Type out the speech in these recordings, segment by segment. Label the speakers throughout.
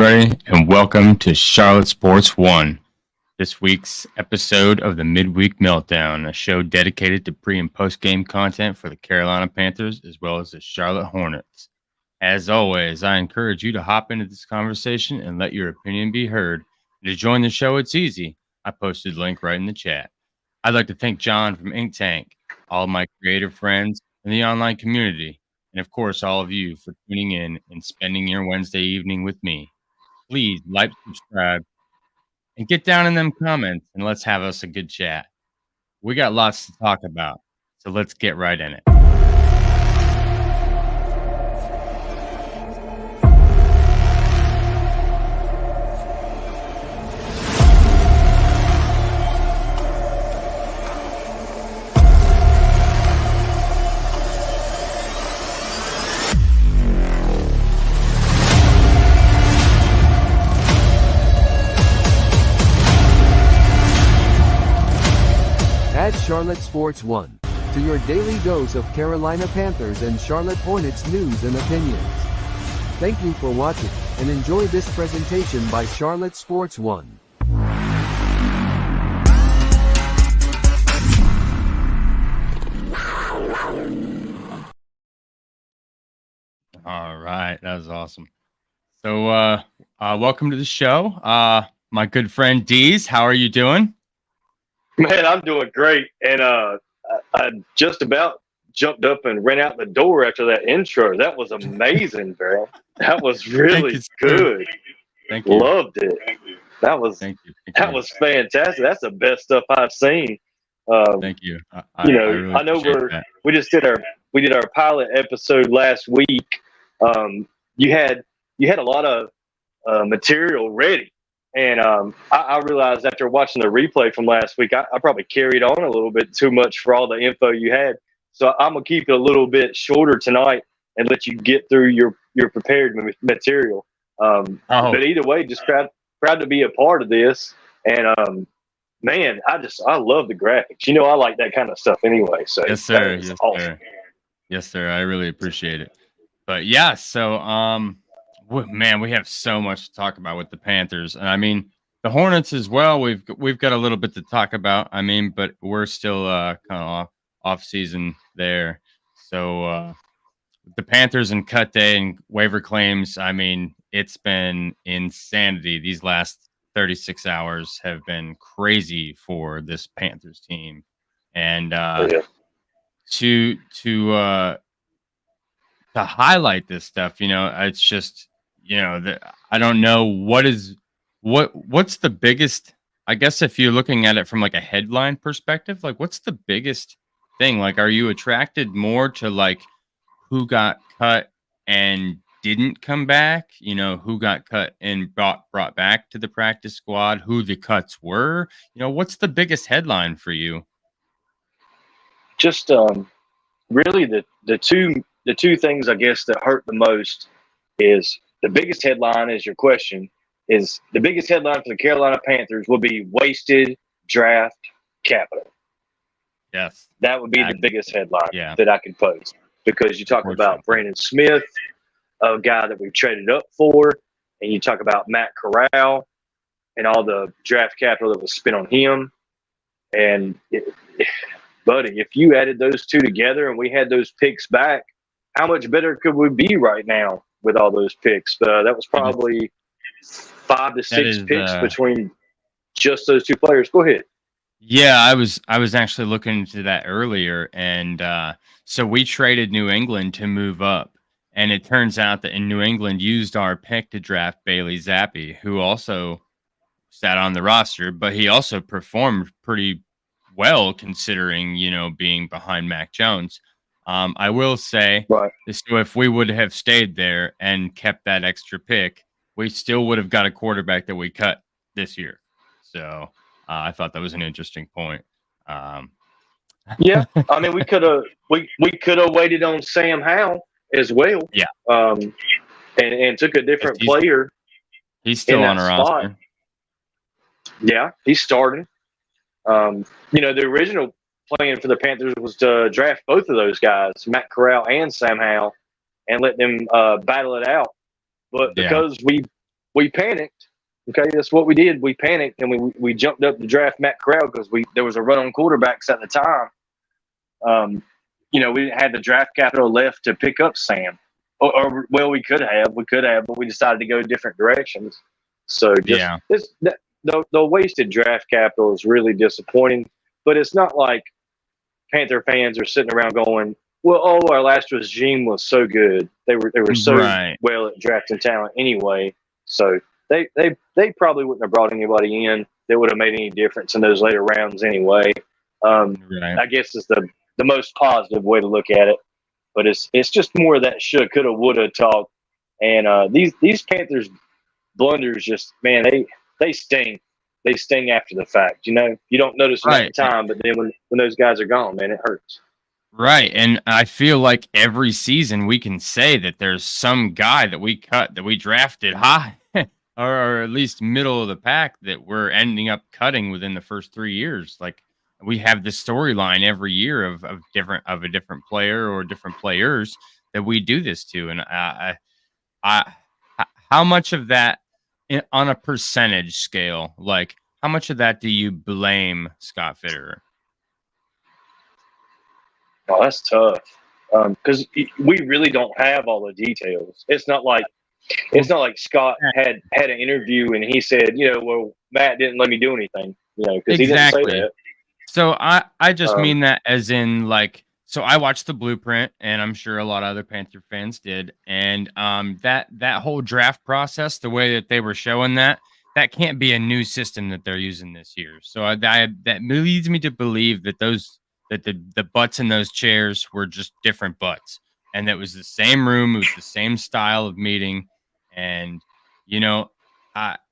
Speaker 1: everybody, and welcome to Charlotte Sports One. This week's episode of the Midweek Meltdown, a show dedicated to pre- and post-game content for the Carolina Panthers as well as the Charlotte Hornets. As always, I encourage you to hop into this conversation and let your opinion be heard. To join the show, it's easy. I posted a link right in the chat. I'd like to thank John from Ink Tank, all of my creative friends, and the online community, and of course, all of you for tuning in and spending your Wednesday evening with me. Please like, subscribe, and get down in them comments, and let's have us a good chat. We got lots to talk about, so let's get right in it.
Speaker 2: Add Charlotte Sports One to your daily dose of Carolina Panthers and Charlotte Hornets news and opinions. Thank you for watching, and enjoy this presentation by Charlotte Sports One.
Speaker 1: All right, that was awesome. So, welcome to the show. My good friend Deez, how are you doing?
Speaker 3: Man, I'm doing great, and I just about jumped up and ran out the door after that intro. That was amazing, bro. That was really good.
Speaker 1: Thank you.
Speaker 3: Loved it. That was
Speaker 1: Thank you.
Speaker 3: that was fantastic. That's the best stuff I've seen.
Speaker 1: Thank you.
Speaker 3: I know we did our pilot episode last week. You had a lot of material ready. And I realized after watching the replay from last week, I probably carried on a little bit too much for all the info you had. So I'm going to keep it a little bit shorter tonight and let you get through your prepared material. But either way, just proud to be a part of this. And, man, I love the graphics. You know, I like that kind of stuff anyway. So
Speaker 1: yes, sir. Yes,
Speaker 3: awesome.
Speaker 1: sir. Yes, sir. I really appreciate it. But yeah, so man, we have so much to talk about with the Panthers, and I mean the Hornets as well. We've got a little bit to talk about. I mean, but we're still kind of off season there. So the Panthers and cut day and waiver claims. I mean, it's been insanity. These last 36 hours have been crazy for this Panthers team, and to highlight this stuff, you know, it's just. You know, I don't know what's the biggest, I guess if you're looking at it from like a headline perspective, like what's the biggest thing? Like, are you attracted more to like who got cut and didn't come back? You know, who got cut and brought back to the practice squad, who the cuts were? You know, what's the biggest headline for you?
Speaker 3: Just really the two things I guess that hurt the most is the biggest headline is your question is the biggest headline for the Carolina Panthers will be wasted draft capital.
Speaker 1: Yes.
Speaker 3: That would be the biggest headline that I could post because you talk about Brandon Smith, a guy that we've traded up for, and you talk about Matt Corral and all the draft capital that was spent on him. And buddy, if you added those two together and we had those picks back, how much better could we be right now with all those picks? That was probably 5 to 6 picks between just those two players. Go ahead.
Speaker 1: Yeah, I was actually looking into that earlier, and so we traded New England to move up, and it turns out that in New England used our pick to draft Bailey Zappi, who also sat on the roster, but he also performed pretty well considering, you know, being behind Mac Jones. I will say, so if we would have stayed there and kept that extra pick, we still would have got a quarterback that we cut this year. So I thought that was an interesting point.
Speaker 3: Yeah, I mean, we could have waited on Sam Howell as well.
Speaker 1: Yeah,
Speaker 3: and took a different player.
Speaker 1: He's still on our roster.
Speaker 3: Yeah, he's starting. You know, the original plan for the Panthers was to draft both of those guys, Matt Corral and Sam Howell, and let them battle it out. But because we we panicked. Okay, that's what we did. We panicked and we jumped up to draft Matt Corral because there was a run on quarterbacks at the time. We didn't have the draft capital left to pick up Sam. Or well, we could have, but we decided to go different directions. So the wasted draft capital is really disappointing. But it's not like Panther fans are sitting around going, "Well, our last regime was so good. They were so well at drafting talent anyway." So they probably wouldn't have brought anybody in that would have made any difference in those later rounds anyway. I guess is the most positive way to look at it. But it's just more of that shoulda, coulda, woulda talk. And these Panthers blunders just, man, they sting. They sting after the fact. You don't notice them at the time, but then when those guys are gone, man, it hurts.
Speaker 1: Right. And I feel like every season we can say that there's some guy that we cut, that we drafted high or at least middle of the pack that we're ending up cutting within the first 3 years. Like, we have this storyline every year of a different player or different players that we do this to. And how much of that on a percentage scale, like how much of that do you blame Scott Fitterer?
Speaker 3: Oh, that's tough. Because we really don't have all the details. It's not like Scott had an interview and he said, well, Matt didn't let me do anything, because he didn't say that.
Speaker 1: So I just mean that as in, like, so I watched the blueprint, and I'm sure a lot of other Panther fans did. And that whole draft process, the way that they were showing that can't be a new system that they're using this year. So that leads me to believe that the butts in those chairs were just different butts, and that was the same room, it was the same style of meeting. And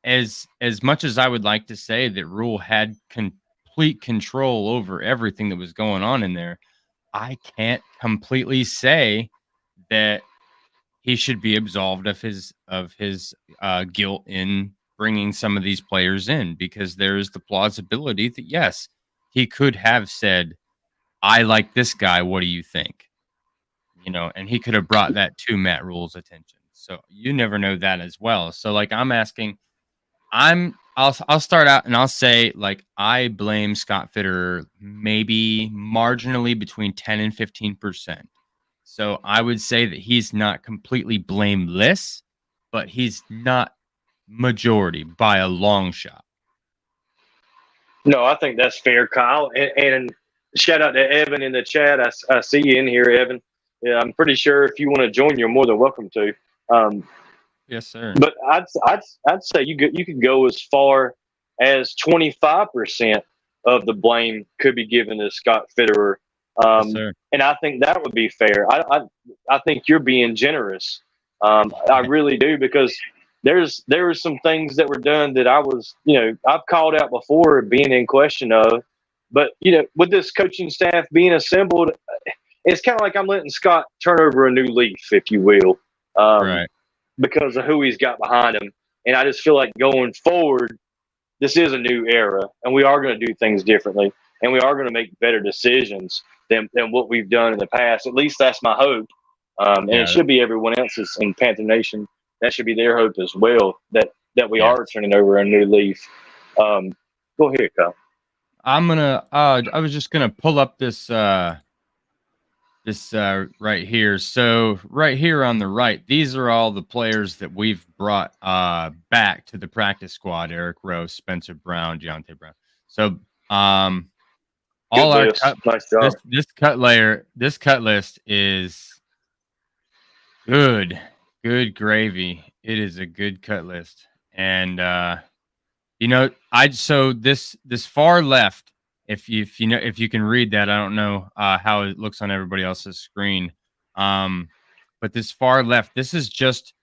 Speaker 1: as much as I would like to say that Rule had complete control over everything that was going on in there, I can't completely say that he should be absolved of his guilt in bringing some of these players in, because there is the plausibility that yes, he could have said, "I like this guy. What do you think?" And he could have brought that to Matt Rule's attention. So you never know that as well. So, like, I'm asking, I'll start out and I'll say, like, I blame Scott Fitterer maybe marginally between 10 and 15%. So I would say that he's not completely blameless, but he's not majority by a long shot.
Speaker 3: No, I think that's fair, Kyle. And shout out to Evan in the chat. I see you in here, Evan. Yeah, I'm pretty sure if you want to join, you're more than welcome to.
Speaker 1: Yes, sir.
Speaker 3: But I'd say you could go as far as 25% of the blame could be given to Scott Fitterer.
Speaker 1: Yes,
Speaker 3: and I think that would be fair. I think you're being generous. I really do, because there were some things that were done that I've called out before being in question of. But, with this coaching staff being assembled, it's kind of like I'm letting Scott turn over a new leaf, if you will.
Speaker 1: Right.
Speaker 3: Because of who he's got behind him. And I just feel like going forward, this is a new era, and we are going to do things differently, and we are going to make better decisions than what we've done in the past. At least that's my hope. And it should be everyone else's in Panther Nation. That should be their hope as well, that we are turning over a new leaf. Go ahead, Kyle.
Speaker 1: I was just going to pull up this right here. So right here on the right, these are all the players that we've brought back to the practice squad: Eric Rose, Spencer Brown, Deontay Brown. So all our this cut list is good gravy. It is a good cut list. And so this far left, if you can read that, I don't know how it looks on everybody else's screen. But this far left, this is just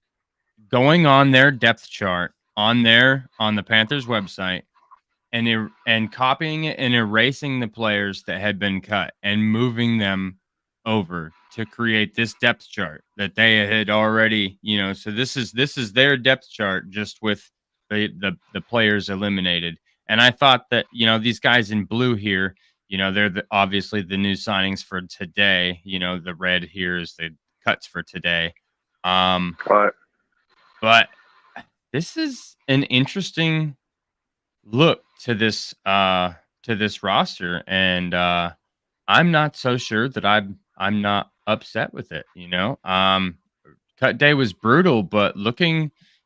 Speaker 1: going on their depth chart on the Panthers website and copying it and erasing the players that had been cut and moving them over to create this depth chart that they had already, so this is their depth chart, just with the players eliminated. And I thought that, these guys in blue here, they're obviously the new signings for today. The red here is the cuts for today.
Speaker 3: Right.
Speaker 1: But this is an interesting look to this roster, and I'm not so sure that I'm not upset with it. Cut day was brutal, but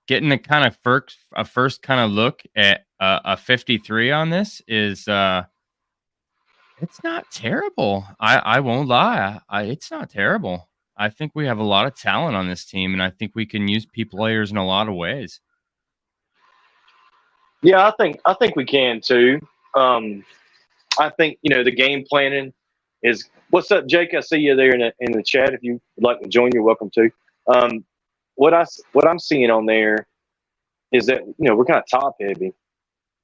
Speaker 1: getting a kind of first kind of look at a 53 on this is it's not terrible. I won't lie. It's not terrible. I think we have a lot of talent on this team, and I think we can use P players in a lot of ways.
Speaker 3: Yeah, I think we can too. I think the game planning is. What's up, Jake? I see you there in the chat. If you would like to join, you're welcome to. Um, what I'm seeing on there is that we're kind of top heavy.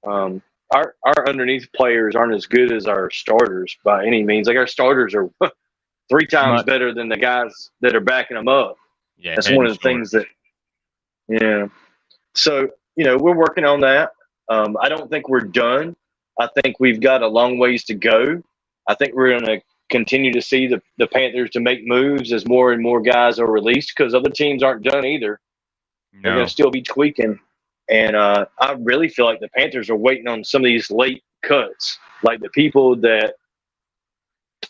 Speaker 3: Our underneath players aren't as good as our starters by any means. Like our starters are 3 times better than the guys that are backing them up.
Speaker 1: Yeah,
Speaker 3: that's one of the things that. Yeah. So we're working on that. I don't think we're done. I think we've got a long ways to go. I think we're going to continue to see the Panthers to make moves as more and more guys are released because other teams aren't done either. No. They're going to still be tweaking. And I really feel like the Panthers are waiting on some of these late cuts, like the people that –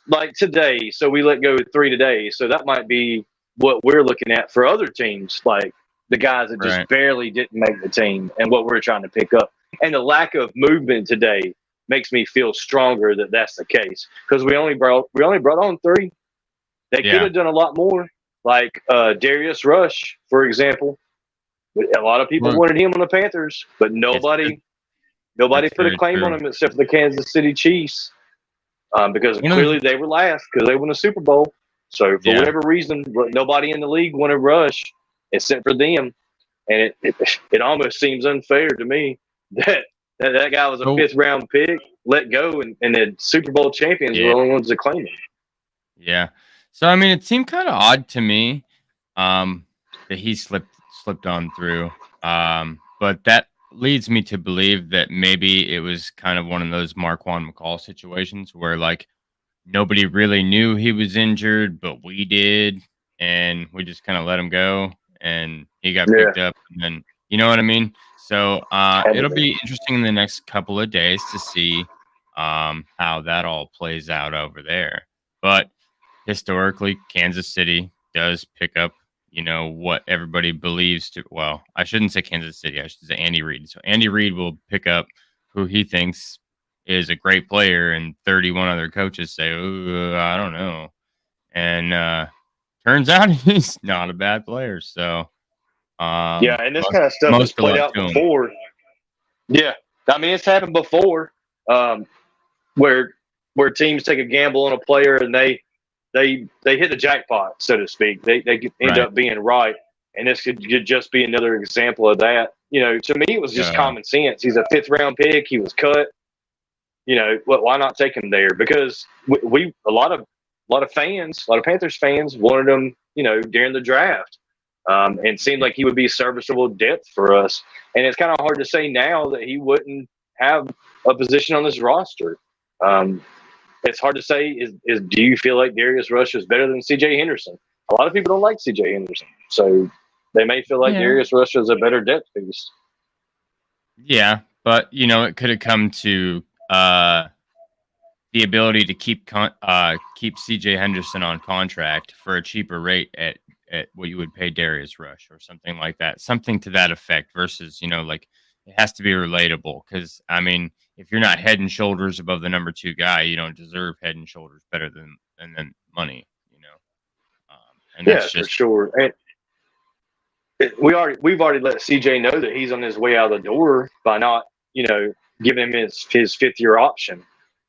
Speaker 3: like today. So we let go 3 today. So that might be what we're looking at for other teams, like the guys that just barely didn't make the team and what we're trying to pick up. And the lack of movement today makes me feel stronger that that's the case because we only brought on 3. They could have done a lot more, like Darius Rush, for example. A lot of people wanted him on the Panthers, but nobody put a claim on him except for the Kansas City Chiefs because clearly they were last because they won a Super Bowl. So for whatever reason, nobody in the league wanted Rush except for them, and it almost seems unfair to me that guy was a 5th round pick, let go, and the Super Bowl champions were the only ones that claimed him.
Speaker 1: Yeah. So I mean, it seemed kind of odd to me that he slipped on through. But that leads me to believe that maybe it was kind of one of those Marquand McCall situations where like nobody really knew he was injured, but we did, and we just kind of let him go, and he got picked up, and then you know what I mean. So it'll be interesting in the next couple of days to see how that all plays out over there. But historically, Kansas City does pick up, what everybody believes to. Well, I shouldn't say Kansas City. I should say Andy Reid. So Andy Reid will pick up who he thinks is a great player, and 31 other coaches say, "Ooh, I don't know." And turns out he's not a bad player. So
Speaker 3: and this kind of stuff has played out before. Yeah, I mean it's happened before, where teams take a gamble on a player and they hit the jackpot, so to speak. They end up being right, and this could just be another example of that. To me it was just common sense. He's a 5th round pick. He was cut. Why not take him there? Because we a lot of Panthers fans wanted him, during the draft, and seemed like he would be serviceable depth for us. And it's kind of hard to say now that he wouldn't have a position on this roster. It's hard to say. Do you feel like Darius Rush is better than C.J. Henderson? A lot of people don't like C.J. Henderson, so they may feel like Darius Rush is a better depth piece.
Speaker 1: Yeah, but it could have come to the ability to keep C.J. Henderson on contract for a cheaper rate at what you would pay Darius Rush or something like that, something to that effect. Versus like it has to be relatable because I mean if you're not head and shoulders above the number 2 guy, you don't deserve head and shoulders better than money. And that's just
Speaker 3: for sure. And we've already let CJ know that he's on his way out of the door by not giving him his 5th year option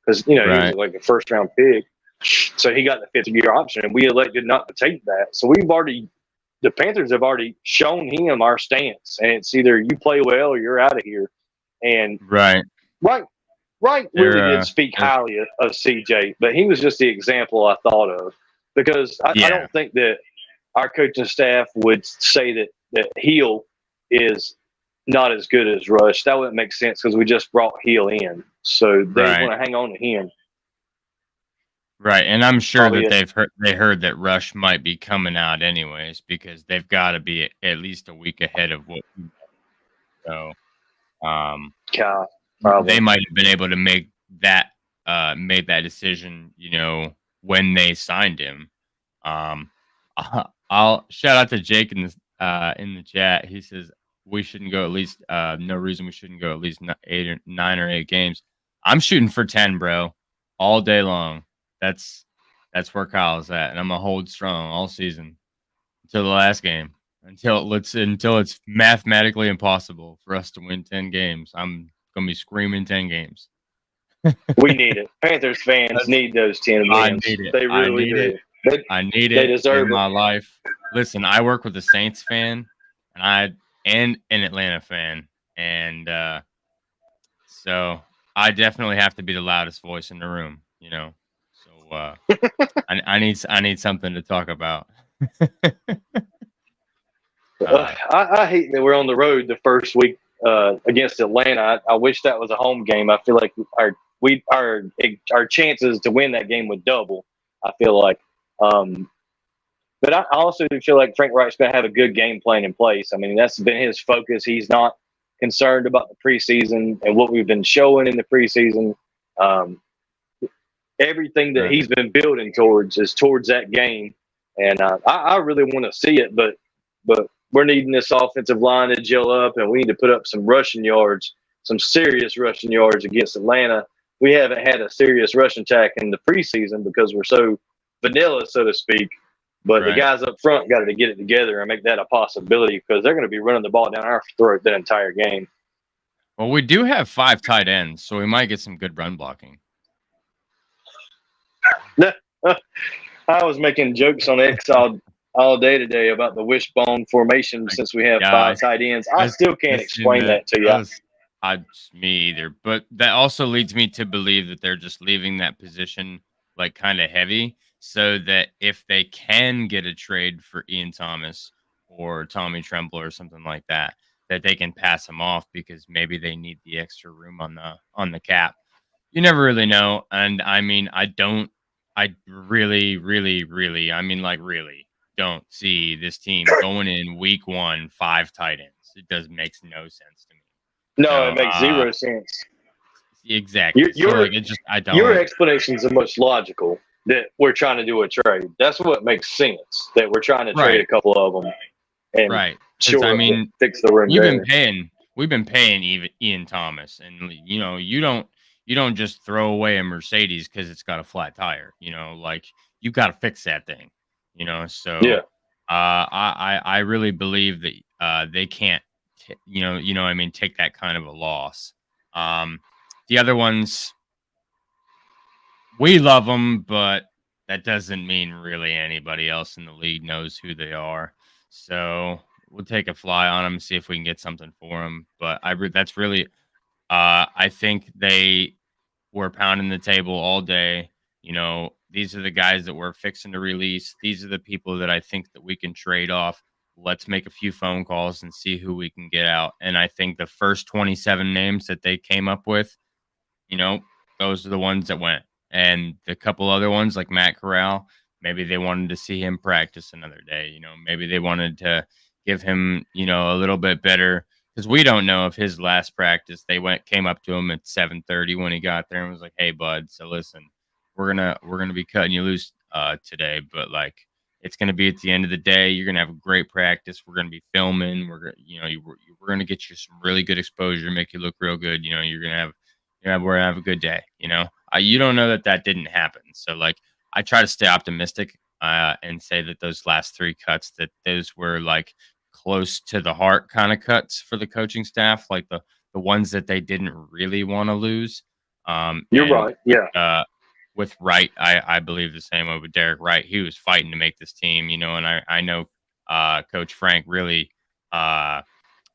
Speaker 3: because he was like a 1st round pick, so he got the 5th year option, and we elected not to take that. So the Panthers have already shown him our stance, and it's either you play well or you're out of here. And Right really did speak highly of CJ, but he was just the example I thought of because I don't think that our coaching staff would say that Hill is not as good as Rush. That wouldn't make sense because we just brought Hill in, so they want to hang on to him.
Speaker 1: Right, and I'm sure that they heard that Rush might be coming out anyways because they've got to be at least a week ahead of what So they might have been able to make that decision, when they signed him. I'll shout out to Jake in the chat. He says we shouldn't go at least no reason we shouldn't go at least 9 or 8 games. I'm shooting for 10, bro, all day long. That's where Kyle's at, and I'm gonna hold strong all season until the last game. Until it's mathematically impossible for us to win 10 games. I'm gonna be screaming 10 games.
Speaker 3: We need it. Panthers fans need those 10 wins.
Speaker 1: I need it.
Speaker 3: They really do.
Speaker 1: I need it in my life. Listen, I work with a Saints fan and an Atlanta fan, and so I definitely have to be the loudest voice in the room, So I need something to talk about.
Speaker 3: I hate that we're on the road the first week against Atlanta. I wish that was a home game. I feel like our chances to win that game would double. I feel like, but I also feel like Frank Reich's going to have a good game plan in place. I mean, that's been his focus. He's not concerned about the preseason and what we've been showing in the preseason. Everything that he's been building towards is towards that game, and I really want to see it, but we're needing this offensive line to gel up, and we need to put up some rushing yards, some serious rushing yards against Atlanta. We haven't had a serious rushing attack in the preseason because we're so vanilla, so to speak. But the guys up front got to get it together and make that a possibility because they're going to be running the ball down our throat that entire game.
Speaker 1: Well, we do have 5 tight ends, so we might get some good run blocking.
Speaker 3: I was making jokes on X all day today about the wishbone formation since we have 5 tight ends. I still can't explain that to you.
Speaker 1: Me either. But that also leads me to believe that they're just leaving that position like kind of heavy so that if they can get a trade for Ian Thomas or Tommy Tremble or something like that, that they can pass him off because maybe they need the extra room on the cap. You never really know. And I mean, I really don't see this team going in week 1, 5 tight ends. It makes no sense to me.
Speaker 3: No, it makes zero sense.
Speaker 1: Exactly.
Speaker 3: Your explanation is the most logical, that we're trying to do a trade. That's what makes sense, that we're trying to trade a couple of them. And
Speaker 1: sure, I mean,
Speaker 3: fix the room.
Speaker 1: We've been paying Ian Thomas, and you don't just throw away a Mercedes because it's got a flat tire. Like you got to fix that thing. So I really believe that they can't, take that kind of a loss. The other ones, we love them, but that doesn't mean really anybody else in the league knows who they are. So we'll take a fly on them, see if we can get something for them. But that's really, I think they were pounding the table all day. These are the guys that we're fixing to release. These are the people that I think that we can trade off. Let's make a few phone calls and see who we can get out. And I think the first 27 names that they came up with, those are the ones that went. And the couple other ones like Matt Corral, maybe they wanted to see him practice another day. Maybe they wanted to give him, a little bit better, because we don't know if his last practice came up to him at 7:30 when he got there and was like, "Hey, bud, so listen, we're gonna be cutting you loose today, but like it's gonna be at the end of the day. You're gonna have a great practice. We're gonna be filming. We're gonna get you some really good exposure, make you look real good. We're gonna have a good day. You don't know that didn't happen. So like I try to stay optimistic and say that those last 3 cuts, that those were like close to the heart kind of cuts for the coaching staff, like the ones that they didn't really want to lose.
Speaker 3: You're right. Yeah.
Speaker 1: With Wright, I believe the same way with Derek Wright. He was fighting to make this team, and I know Coach Frank really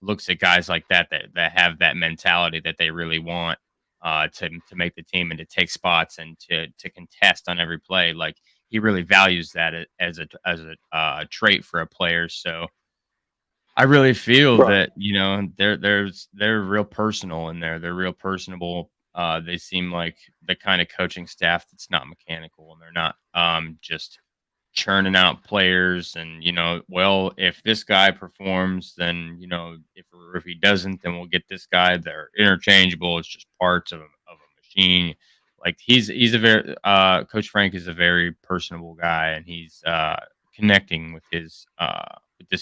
Speaker 1: looks at guys like that have that mentality that they really want to make the team and to take spots and to contest on every play. Like he really values that as a trait for a player. So I really feel that they're real personal in there. They're real personable. They seem like the kind of coaching staff that's not mechanical, and they're not just churning out players, and well, if this guy performs, then if he doesn't, then we'll get this guy. They're interchangeable. It's just parts of a machine. Like he's a very Coach Frank is a very personable guy, and he's connecting with this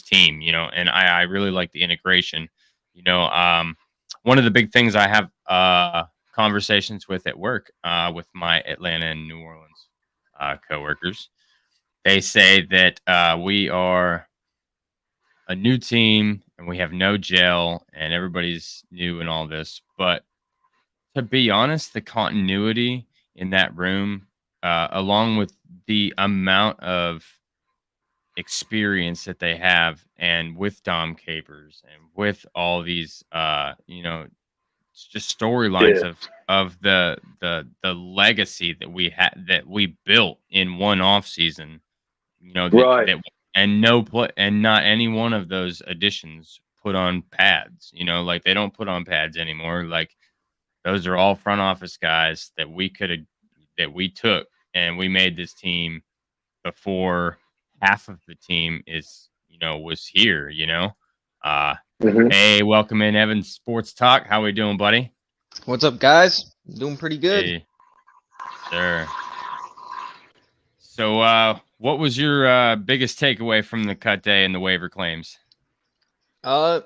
Speaker 1: team, and I really like the integration. One of the big things I have conversations with at work with my Atlanta and New Orleans coworkers. They say that we are a new team and we have no gel and everybody's new and all this. But to be honest, the continuity in that room, along with the amount of experience that they have, and with Dom Capers and with all these, it's just storylines of the legacy that we had, that we built in one off season. And not any one of those additions put on pads. Like they don't put on pads anymore. Like those are all front office guys that we took, and we made this team before half of the team was here. Hey, welcome in, Evan Sports Talk. How we doing, buddy?
Speaker 4: What's up, guys? Doing pretty good.
Speaker 1: Hey, sir. So, what was your biggest takeaway from the cut day and the waiver claims?
Speaker 4: A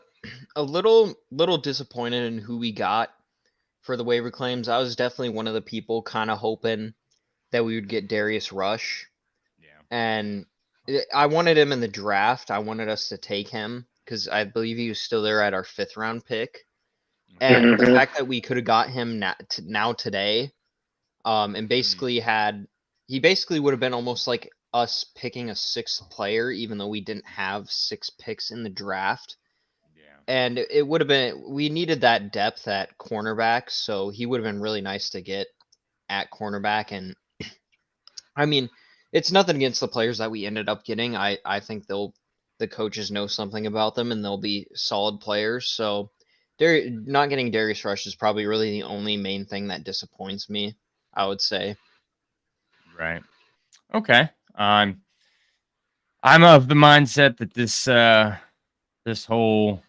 Speaker 4: little disappointed in who we got for the waiver claims. I was definitely one of the people kind of hoping that we would get Darius Rush.
Speaker 1: Yeah.
Speaker 4: And I wanted him in the draft. I wanted us to take him because I believe he was still there at our 5th round pick. And the fact that we could have got him now today, and basically he basically would have been almost like us picking a 6th player, even though we didn't have 6 picks in the draft.
Speaker 1: Yeah.
Speaker 4: And it would have been, we needed that depth at cornerback, so he would have been really nice to get at cornerback. And I mean, it's nothing against the players that we ended up getting. I think the coaches know something about them, and they'll be solid players. So not getting Darius Rush is probably really the only main thing that disappoints me, I would say.
Speaker 1: Right. Okay. I'm of the mindset that this whole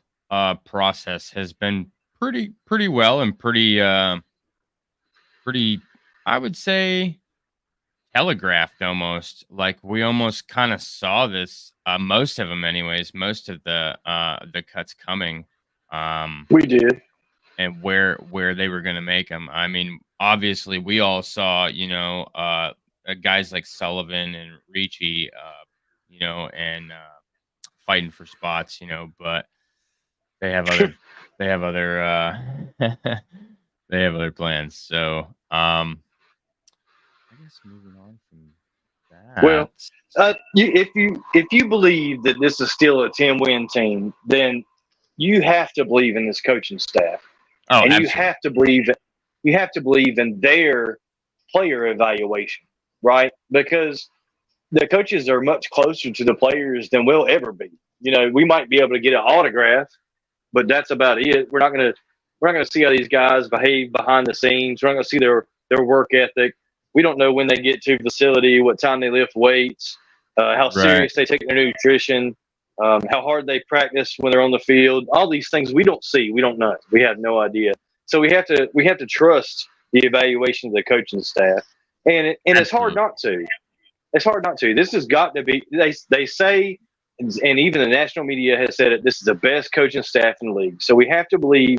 Speaker 1: process has been pretty well and pretty I would say telegraphed almost. Like we almost kind of saw this, most of them anyways, most of the cuts coming.
Speaker 3: We did.
Speaker 1: And where they were going to make them. I mean, obviously we all saw, guys like Sullivan and Ricci, and fighting for spots, but they have other they have other plans. So I guess moving on from that.
Speaker 3: Well, if you believe that this is still a 10-win team, then you have to believe in this coaching staff.
Speaker 1: Oh,
Speaker 3: and
Speaker 1: absolutely.
Speaker 3: you have to believe in their player evaluation, right? Because the coaches are much closer to the players than we'll ever be. We might be able to get an autograph, but that's about it. We're not gonna see how these guys behave behind the scenes. We're not gonna see their work ethic. We don't know when they get to the facility, what time they lift weights, how serious they take their nutrition, how hard they practice when they're on the field. All these things we don't see. We don't know. We have no idea. So we have to trust the evaluation of the coaching staff. And it's hard not to. It's hard not to. This has got to be. They say, and even the national media has said it, this is the best coaching staff in the league. So we have to believe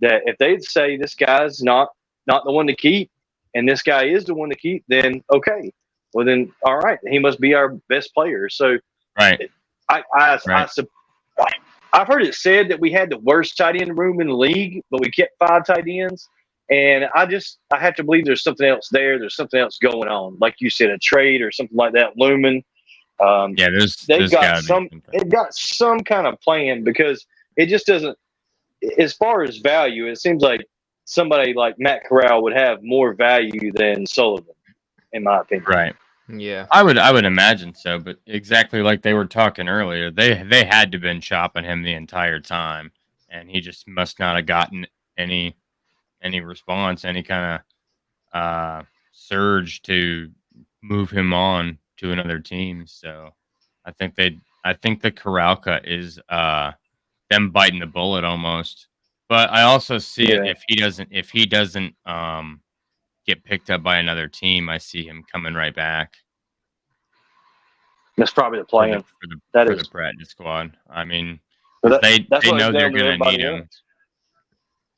Speaker 3: that if they'd say this guy's not the one to keep, and this guy is the one to keep, then okay. Well, then all right, he must be our best player. So
Speaker 1: right.
Speaker 3: I've heard it said that we had the worst tight end room in the league, but we kept 5 tight ends. And I have to believe there's something else there. There's something else going on. Like you said, a trade or something like that looming. They've got some kind of plan, because it just doesn't, as far as value, it seems like somebody like Matt Corral would have more value than Sullivan, in my opinion.
Speaker 1: Right.
Speaker 4: Yeah.
Speaker 1: I would imagine so, but exactly like they were talking earlier, they had to have been chopping him the entire time, and he just must not have gotten any response, any kind of surge to move him on to another team. So I think the corral cut is them biting the bullet almost. But I also see it
Speaker 3: Yeah,
Speaker 1: if he doesn't get picked up by another team, I see him coming right back
Speaker 3: that's probably the
Speaker 1: for the
Speaker 3: plan.
Speaker 1: for the
Speaker 3: That
Speaker 1: for the
Speaker 3: is,
Speaker 1: practice squad. I mean,
Speaker 3: but
Speaker 1: because
Speaker 3: that's
Speaker 1: they
Speaker 3: what
Speaker 1: know they're
Speaker 3: them and
Speaker 1: gonna
Speaker 3: everybody
Speaker 1: need him.
Speaker 3: wants.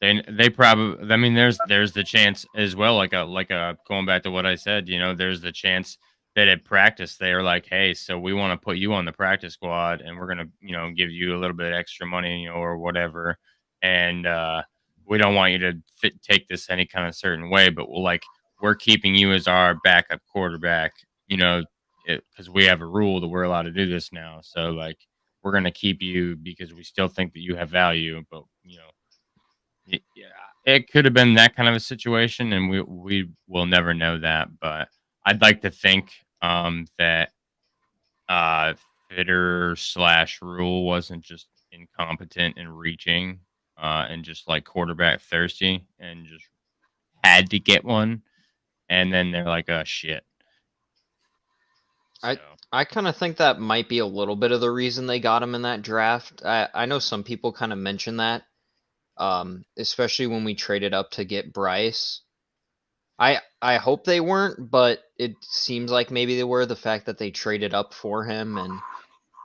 Speaker 1: They probably. I mean, there's the chance as well. Like a going back to what I said. There's the chance that at practice they are like, hey, so we want to put you on the practice squad, and we're gonna give you a little bit extra money, or whatever, and we don't want you to take this any kind of certain way, but we're keeping you as our backup quarterback. Because we have a rule that we're allowed to do this now. So we're gonna keep you because we still think that you have value, but. Yeah, it could have been that kind of a situation, and we will never know that. But I'd like to think that uh, Fitter slash Rule wasn't just incompetent and reaching, and just like quarterback thirsty, and just had to get one, and then they're like, "Oh shit!" So
Speaker 4: I I kind of think that might be a little bit of the reason they got him in that draft. I know some people kind of mention that, especially when we traded up to get Bryce. I hope they weren't, but it seems like maybe they were. The fact that they traded up for him, and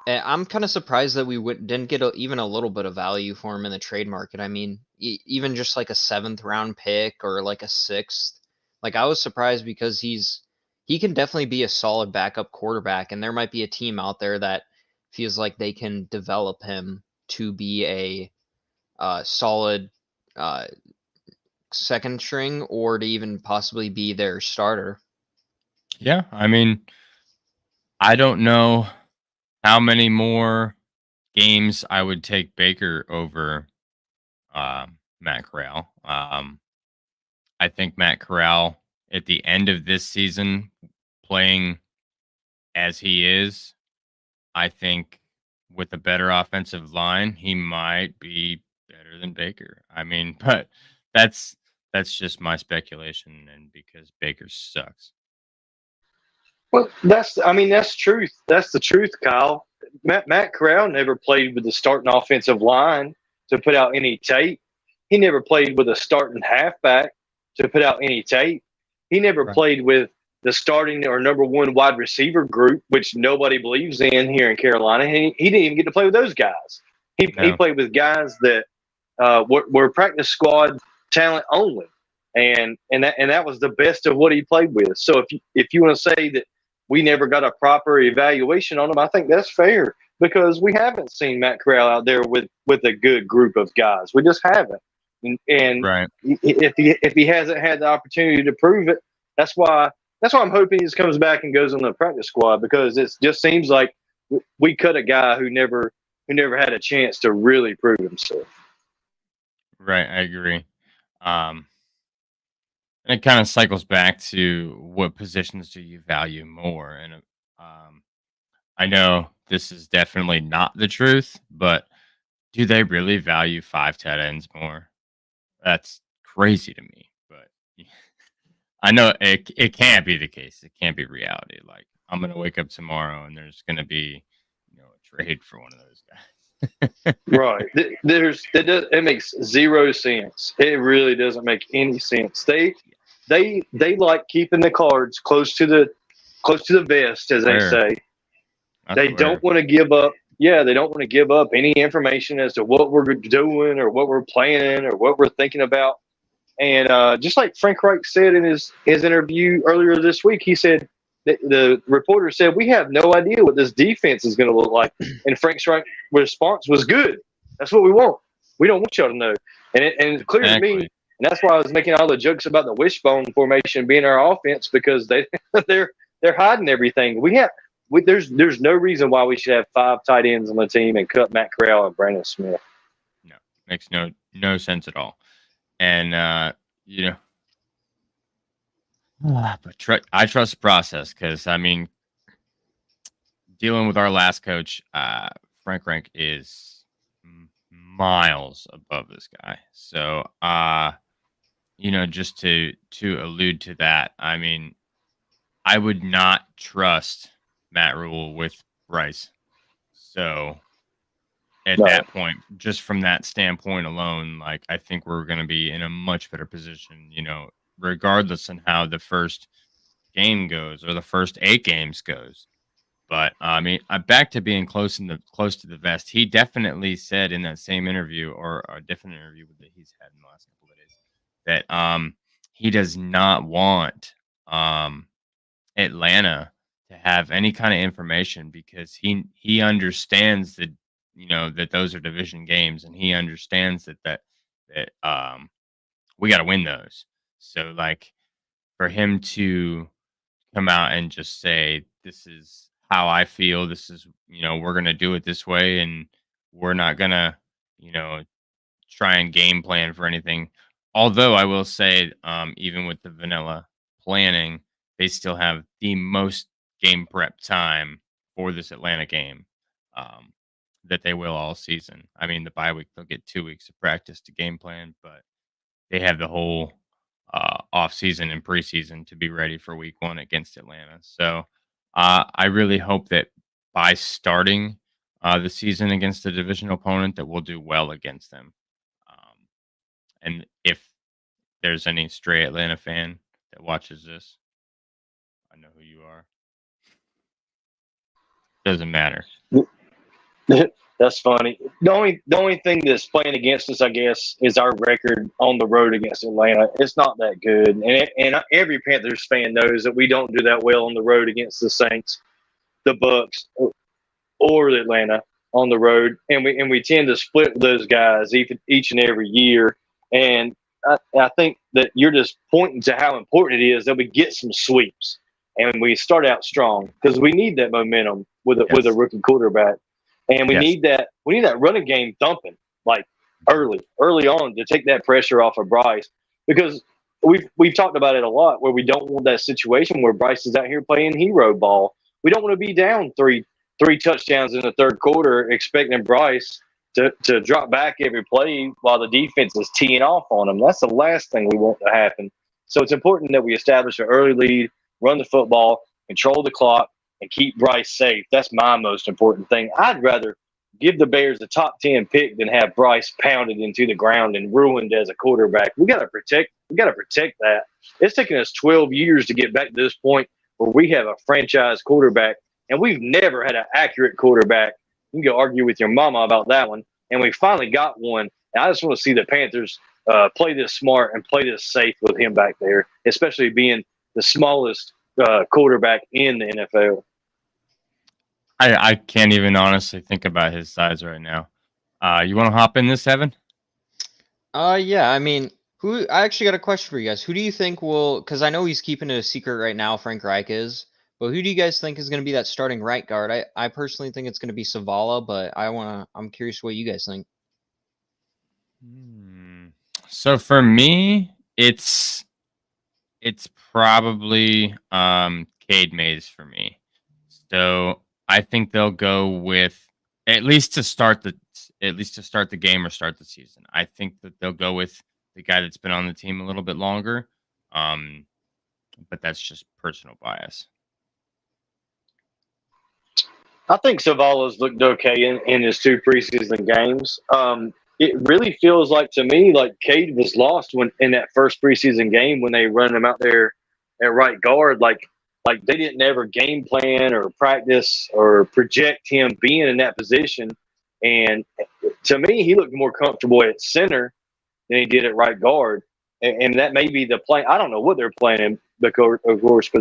Speaker 4: I'm kind of surprised that we didn't get even a little bit of value for him in the trade market. I mean, even just like a seventh round pick or like a sixth. Like I was surprised because he can definitely be a solid backup quarterback, and there might be a team out there that feels like they can develop him to be a solid uh, second string or to even possibly be their starter.
Speaker 1: yeah, I mean, I don't know how many more games I would take Baker over Matt Corral. I think Matt Corral at the end of this season, playing as he is, I think with a better offensive line, he might be better than Baker. I mean, but that's that's just my speculation, and because Baker sucks.
Speaker 3: Well, I mean, that's truth. That's the truth, Kyle. Matt Corral never played with the starting offensive line to put out any tape. He never played with a starting halfback to put out any tape. He never
Speaker 1: Right.
Speaker 3: played with the starting or number one wide receiver group, which nobody believes in here in Carolina. He didn't even get to play with those guys. He
Speaker 1: No.
Speaker 3: played with guys that were practice squad talent only, and that was the best of what he played with. So if you want to say that we never got a proper evaluation on him, I think that's fair because we haven't seen Matt Corral out there with a good group of guys. We just haven't. And
Speaker 1: Right.
Speaker 3: if he hasn't had the opportunity to prove it, that's why I'm hoping he just comes back and goes on the practice squad because it just seems like we cut a guy who never had a chance to really prove himself.
Speaker 1: Right. I agree. Um, and it kind of cycles back to what positions do you value more? And um, I know this is definitely not the truth, but do they really value five tight ends more? That's crazy to me. But I know it can't be the case. It can't be reality. Like I'm gonna wake up tomorrow and there's gonna be a trade for one of those guys.
Speaker 3: Right. It makes zero sense. It really doesn't make any sense. They like keeping the cards close to the vest, as they
Speaker 1: Swear.
Speaker 3: say.
Speaker 1: I
Speaker 3: They
Speaker 1: swear.
Speaker 3: don't want to give up. Yeah, they don't want to give up any information as to what we're doing or what we're planning or what we're thinking about. And just like Frank Reich said in his interview earlier this week, he said the reporter said we have no idea what this defense is going to look like, and Frank's response was good. That's what we want. We don't want y'all to know, and it's clear to me.
Speaker 1: Exactly.
Speaker 3: And that's why I was making all the jokes about the wishbone formation being our offense because they're hiding everything. There's no reason why we should have 5 tight ends on the team and cut Matt Corral and Brandon Smith.
Speaker 1: No, makes no sense at all. And you know, but I trust the process because I mean, dealing with our last coach, Frank Rank is miles above this guy. So, just to allude to that, I mean, I would not trust Matt Rule with Bryce. So at that point, just from that standpoint alone, like I think we're going to be in a much better position, regardless on how the first game goes or the first 8 games goes. But I mean, back to being close to the vest. He definitely said in that same interview, or a different interview that he's had in the last couple of days, that he does not want Atlanta to have any kind of information, because he understands that that those are division games, and he understands that we got to win those. So like for him to come out and just say, this is how I feel, this is we're gonna do it this way, and we're not gonna you know try and game plan for anything. Although I will say, even with the vanilla planning, they still have the most game prep time for this Atlanta game um, that they will all season. I mean, the bye week, they'll get 2 weeks of practice to game plan, but they have the whole off season and preseason to be ready for week 1 against Atlanta. So I really hope that by starting the season against a division opponent, that we'll do well against them. And if there's any stray Atlanta fan that watches this, I know who you are. Doesn't matter.
Speaker 3: That's funny. The only thing that's playing against us, I guess, is our record on the road against Atlanta. It's not that good, and every Panthers fan knows that we don't do that well on the road against the Saints, the Bucks, or Atlanta on the road, and we tend to split with those guys each and every year. And I think that you're just pointing to how important it is that we get some sweeps and we start out strong, because we need that momentum with a rookie quarterback. And we need that running game thumping like early on to take that pressure off of Bryce, because we've talked about it a lot, where we don't want that situation where Bryce is out here playing hero ball. We don't want to be down three touchdowns in the third quarter expecting Bryce to drop back every play while the defense is teeing off on them. That's the last thing we want to happen. So it's important that we establish an early lead, run the football, control the clock, and keep Bryce safe. That's my most important thing. I'd rather give the Bears a top 10 pick than have Bryce pounded into the ground and ruined as a quarterback. We got to protect that. It's taken us 12 years to get back to this point where we have a franchise quarterback, and we've never had an accurate quarterback. You can go argue with your mama about that one. And we finally got one. And I just want to see the Panthers play this smart and play this safe with him back there, especially being the smallest quarterback in the NFL.
Speaker 1: I can't even honestly think about his size right now. You want to hop in this, Evan?
Speaker 4: Yeah. I mean, I actually got a question for you guys. Who do you think will? Because I know he's keeping it a secret right now. Frank Reich is. But who do you guys think is going to be that starting right guard? I personally think it's going to be Savala, but I'm curious what you guys think.
Speaker 1: So for me, it's probably Cade Mays for me. So I think they'll go with at least to start the game or start the season. I think that they'll go with the guy that's been on the team a little bit longer. But that's just personal bias.
Speaker 3: I think Savala's looked okay in his 2 preseason games. It really feels like to me like Cade was lost in that first preseason game when they run him out there at right guard. Like they didn't ever game plan or practice or project him being in that position. And to me, he looked more comfortable at center than he did at right guard. And that may be the plan. I don't know what they're planning, because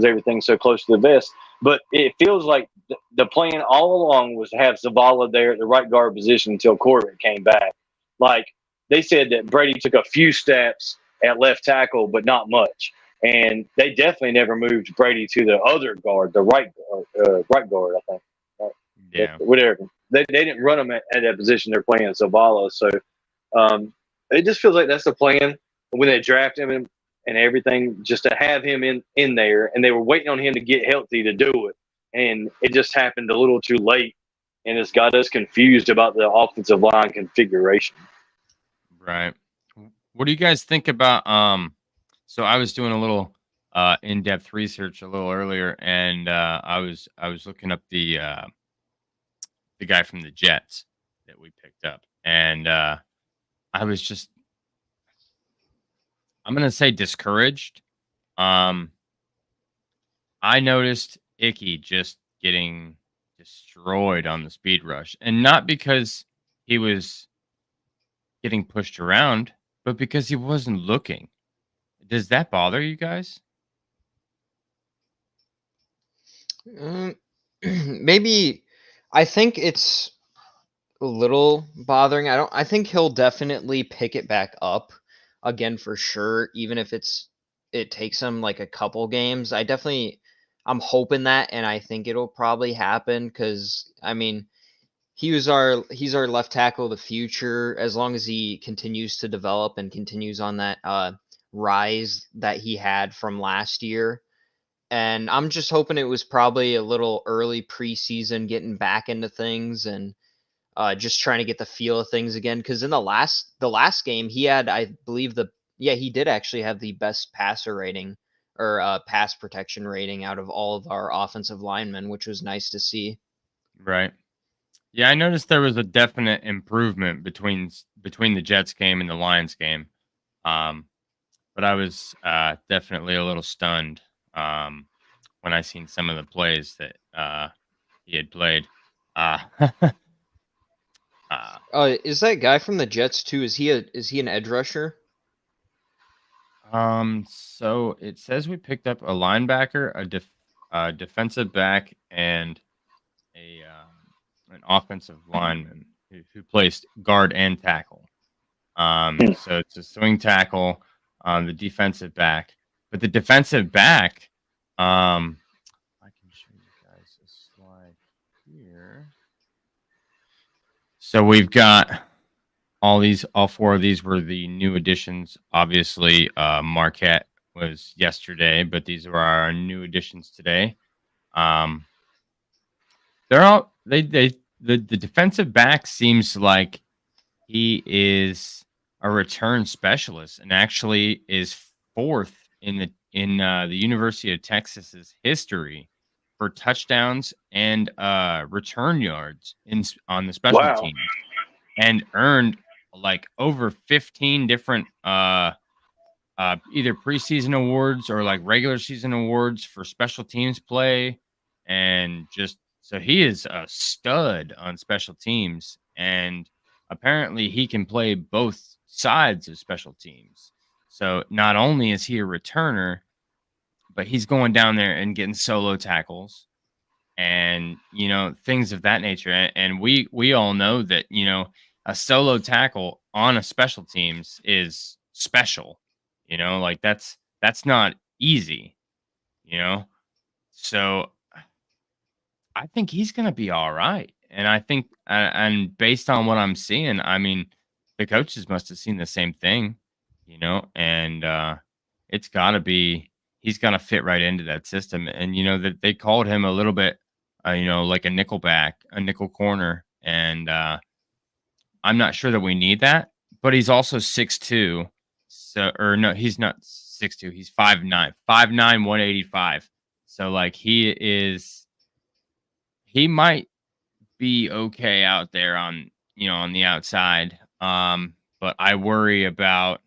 Speaker 3: everything's so close to the vest. But it feels like the plan all along was to have Zavala there at the right guard position until Corbett came back. Like they said that Brady took a few steps at left tackle, but not much. And they definitely never moved Brady to the other guard, the right guard, I think.
Speaker 1: Yeah.
Speaker 3: Whatever. They didn't run him at that position. They're playing Zavala. So it just feels like that's the plan when they draft him and everything, just to have him in there. And they were waiting on him to get healthy to do it. And it just happened a little too late. And it's got us confused about the offensive line configuration.
Speaker 1: Right. What do you guys think about so I was doing a little in-depth research a little earlier, and I was looking up the guy from the Jets that we picked up, and I was just, I'm gonna say, discouraged. Um, I noticed Icky just getting destroyed on the speed rush, and not because he was getting pushed around, but because he wasn't looking. Does that bother you guys?
Speaker 4: Mm, maybe I think it's a little bothering. I think he'll definitely pick it back up again for sure, even if it takes him like a couple games. I'm hoping that, and I think it'll probably happen because I mean he's our left tackle of the future. As long as he continues to develop and continues on that rise that he had from last year. And I'm just hoping it was probably a little early preseason getting back into things and just trying to get the feel of things again. Because in the last game, he had, I believe, he did actually have the best passer rating or pass protection rating out of all of our offensive linemen, which was nice to see.
Speaker 1: Right. Yeah, I noticed there was a definite improvement between the Jets game and the Lions game. Um, but I was definitely a little stunned when I seen some of the plays that he had played. Uh, uh,
Speaker 4: Is that guy from the Jets too? Is he an edge rusher?
Speaker 1: so it says we picked up a linebacker, a defensive back, and an offensive lineman who plays guard and tackle. So it's a swing tackle on the defensive back, but the defensive back, I can show you guys a slide here. So we've got all four of these were the new additions. Obviously, Marquette was yesterday, but these are our new additions today. Um, they're all the defensive back seems like he is a return specialist and actually is fourth in the University of Texas's history for touchdowns and return yards on the special
Speaker 3: Wow.
Speaker 1: teams, and earned like over 15 different either preseason awards or like regular season awards for special teams play. And just so he is a stud on special teams. And apparently he can play both sides of special teams. So not only is he a returner, but he's going down there and getting solo tackles and things of that nature. And we all know that a solo tackle on a special teams is special. Like that's not easy. you know so I think he's going to be all right. And I think and based on what I'm seeing, I mean, the coaches must have seen the same thing. And it's got to be, he's going to fit right into that system. And that they called him a little bit like a nickel back, a nickel corner. And I'm not sure that we need that, but he's also 6'2". So, or no, he's not 6'2". He's 5'9", 5'9", 185. So like he might be okay out there on the outside. But I worry about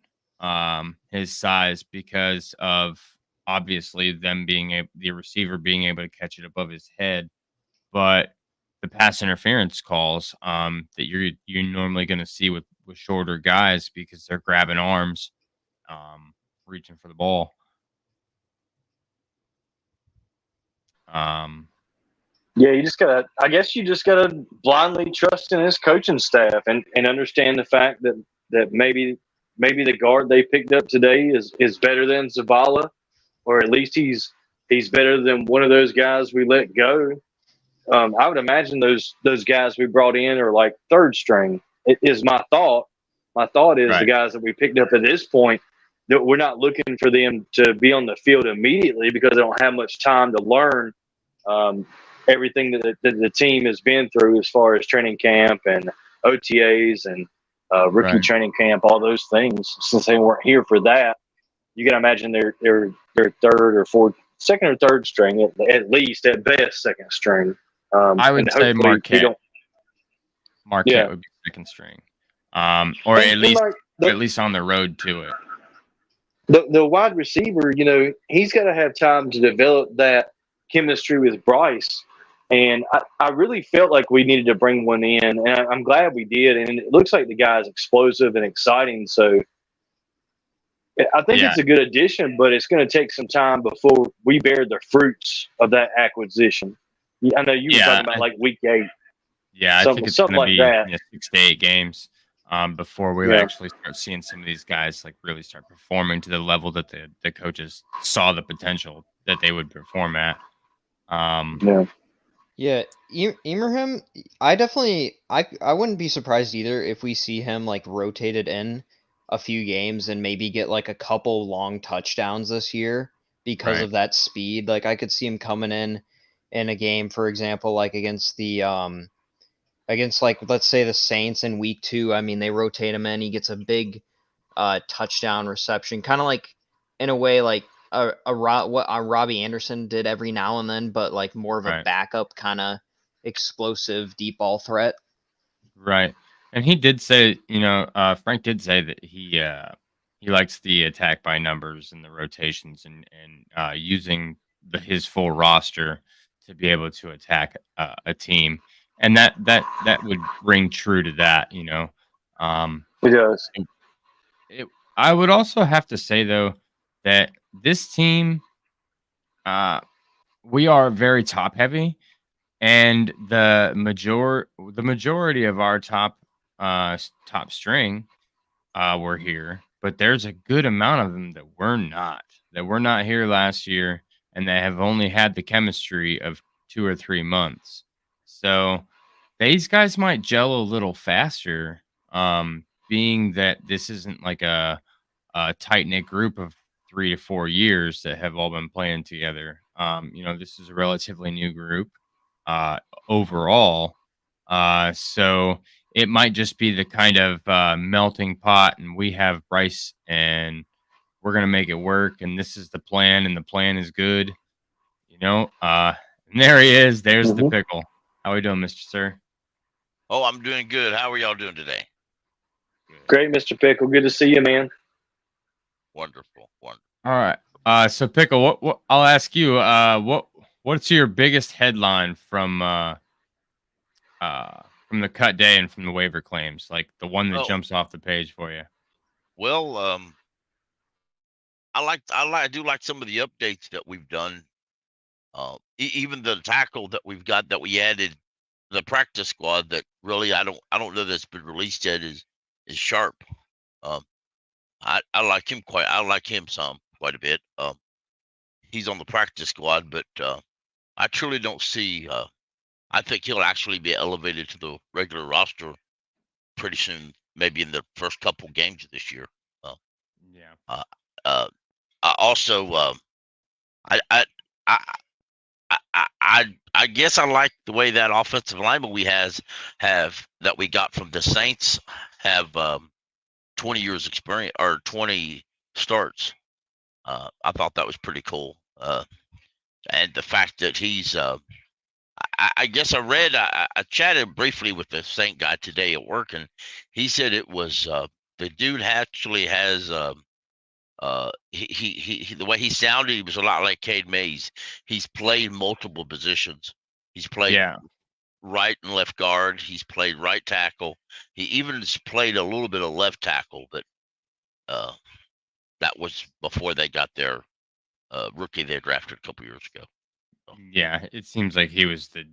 Speaker 1: his size because of obviously them the receiver being able to catch it above his head. But the pass interference calls that you're normally going to see with shorter guys because they're grabbing arms, reaching for the ball.
Speaker 3: Yeah, I guess you just gotta blindly trust in his coaching staff and understand the fact that maybe the guard they picked up today is better than Zavala, or at least he's better than one of those guys we let go. I would imagine those guys we brought in are like third string. It is my thought. My thought is
Speaker 1: Right.
Speaker 3: The guys that we picked up at this point, that we're not looking for them to be on the field immediately because they don't have much time to learn everything that the team has been through as far as training camp and OTAs and rookie
Speaker 1: Right.
Speaker 3: training camp, all those things, since they weren't here for that. you can imagine they're third or fourth, second or third string at least, at best second string.
Speaker 1: I would
Speaker 3: and
Speaker 1: say
Speaker 3: hopefully we
Speaker 1: Marquette.
Speaker 3: don't.
Speaker 1: Marquette
Speaker 3: Yeah.
Speaker 1: would be second string, or
Speaker 3: And
Speaker 1: at least
Speaker 3: like
Speaker 1: on the road to it.
Speaker 3: the wide receiver, he's got to have time to develop that chemistry with Bryce. And I really felt like we needed to bring one in, and I'm glad we did. And it looks like the guy's explosive and exciting. So I think
Speaker 1: Yeah,
Speaker 3: it's a good addition, but it's going to take some time before we bear the fruits of that acquisition. I know you were
Speaker 1: yeah,
Speaker 3: talking about like week 8,
Speaker 1: I think it's
Speaker 3: something
Speaker 1: going to
Speaker 3: like
Speaker 1: be
Speaker 3: that.
Speaker 1: 6 to 8 games before we
Speaker 3: Yeah.
Speaker 1: actually start seeing some of these guys like really start performing to the level that the coaches saw the potential that they would perform at.
Speaker 3: Yeah.
Speaker 4: Yeah, Ibrahim, I wouldn't be surprised either if we see him like rotated in a few games and maybe get like a couple long touchdowns this year because
Speaker 1: Right.
Speaker 4: of that speed. Like I could see him coming in a game, for example, like against like let's say the Saints in week 2. I mean, they rotate him in, he gets a big touchdown reception, kind of like in a way like what Robbie Anderson did every now and then, but like more of a
Speaker 1: Right.
Speaker 4: backup kind of explosive deep ball threat.
Speaker 1: Right. And he did say, Frank did say that he likes the attack by numbers and the rotations and using his full roster to be able to attack a team, and that would ring true to that.
Speaker 3: It does.
Speaker 1: It, I would also have to say though that this team, we are very top heavy, and the majority of our top string were here, but there's a good amount of them that were not here last year, and that have only had the chemistry of 2 or 3 months. So these guys might gel a little faster, being that this isn't like a tight knit group of 3 to 4 years that have all been playing together. This is a relatively new group uh, overall. So it might just be the kind of melting pot, and we have Bryce, and we're gonna make it work. And this is the plan, and the plan is good. And there he is. There's the
Speaker 3: Mhm.
Speaker 1: pickle. How we doing, Mister Sir?
Speaker 5: Oh, I'm doing good. How are y'all doing today?
Speaker 1: Good.
Speaker 3: Great, Mr. Pickle. Good to see you, man.
Speaker 5: Wonderful. Wonderful.
Speaker 1: All right. So pickle. What I'll ask you. What's your biggest headline from the cut day and from the waiver claims, like the one that
Speaker 5: Oh,
Speaker 1: jumps off the page for you?
Speaker 5: well, I do like some of the updates that we've done. Even the tackle that we've got that we added the practice squad that really I don't know that's been released yet is Sharp. Um, I like him I like him quite a bit. He's on the practice squad, but I truly don't see. I think he'll actually be elevated to the regular roster pretty soon, maybe in the first couple games of this year. Uh,
Speaker 1: Yeah.
Speaker 5: uh, uh, I also, I, I, I, I guess I like the way that offensive lineman have that we got from the Saints have 20 years experience or 20 starts. I thought that was pretty cool. And the fact that he's, I guess I chatted briefly with the Saint guy today at work, and he said it was the dude actually has he the way he sounded, he was a lot like Cade Mays. He's played multiple positions. He's played
Speaker 1: Yeah.
Speaker 5: right and left guard. He's played right tackle. He even has played a little bit of left tackle, but uh, that was before they got their rookie they drafted a couple years ago. So,
Speaker 1: Yeah. It seems like he was the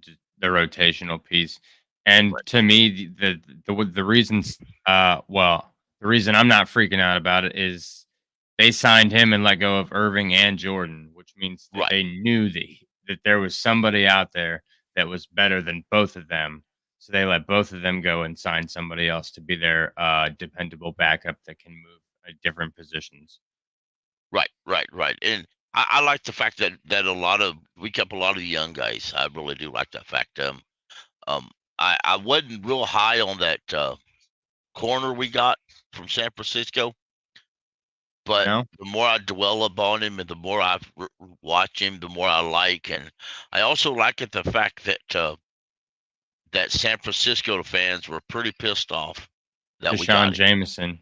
Speaker 1: rotational piece, and
Speaker 5: right.
Speaker 1: to me, the reasons, the reason I'm not freaking out about it is they signed him and let go of Irving and Jordan, which means that
Speaker 5: Right.
Speaker 1: they knew that there was somebody out there that was better than both of them. So they let both of them go and sign somebody else to be their dependable backup that can move at different positions.
Speaker 5: Right. And I like the fact that we kept a lot of the young guys. I really do like that fact. Um, I wasn't real high on that corner we got from San Francisco. But
Speaker 1: know?
Speaker 5: the more I dwell upon him and the more I watch him, the more I like. And I also like it the fact that San Francisco fans were pretty pissed off that we
Speaker 1: Deshaun
Speaker 5: got him.
Speaker 1: Jameson.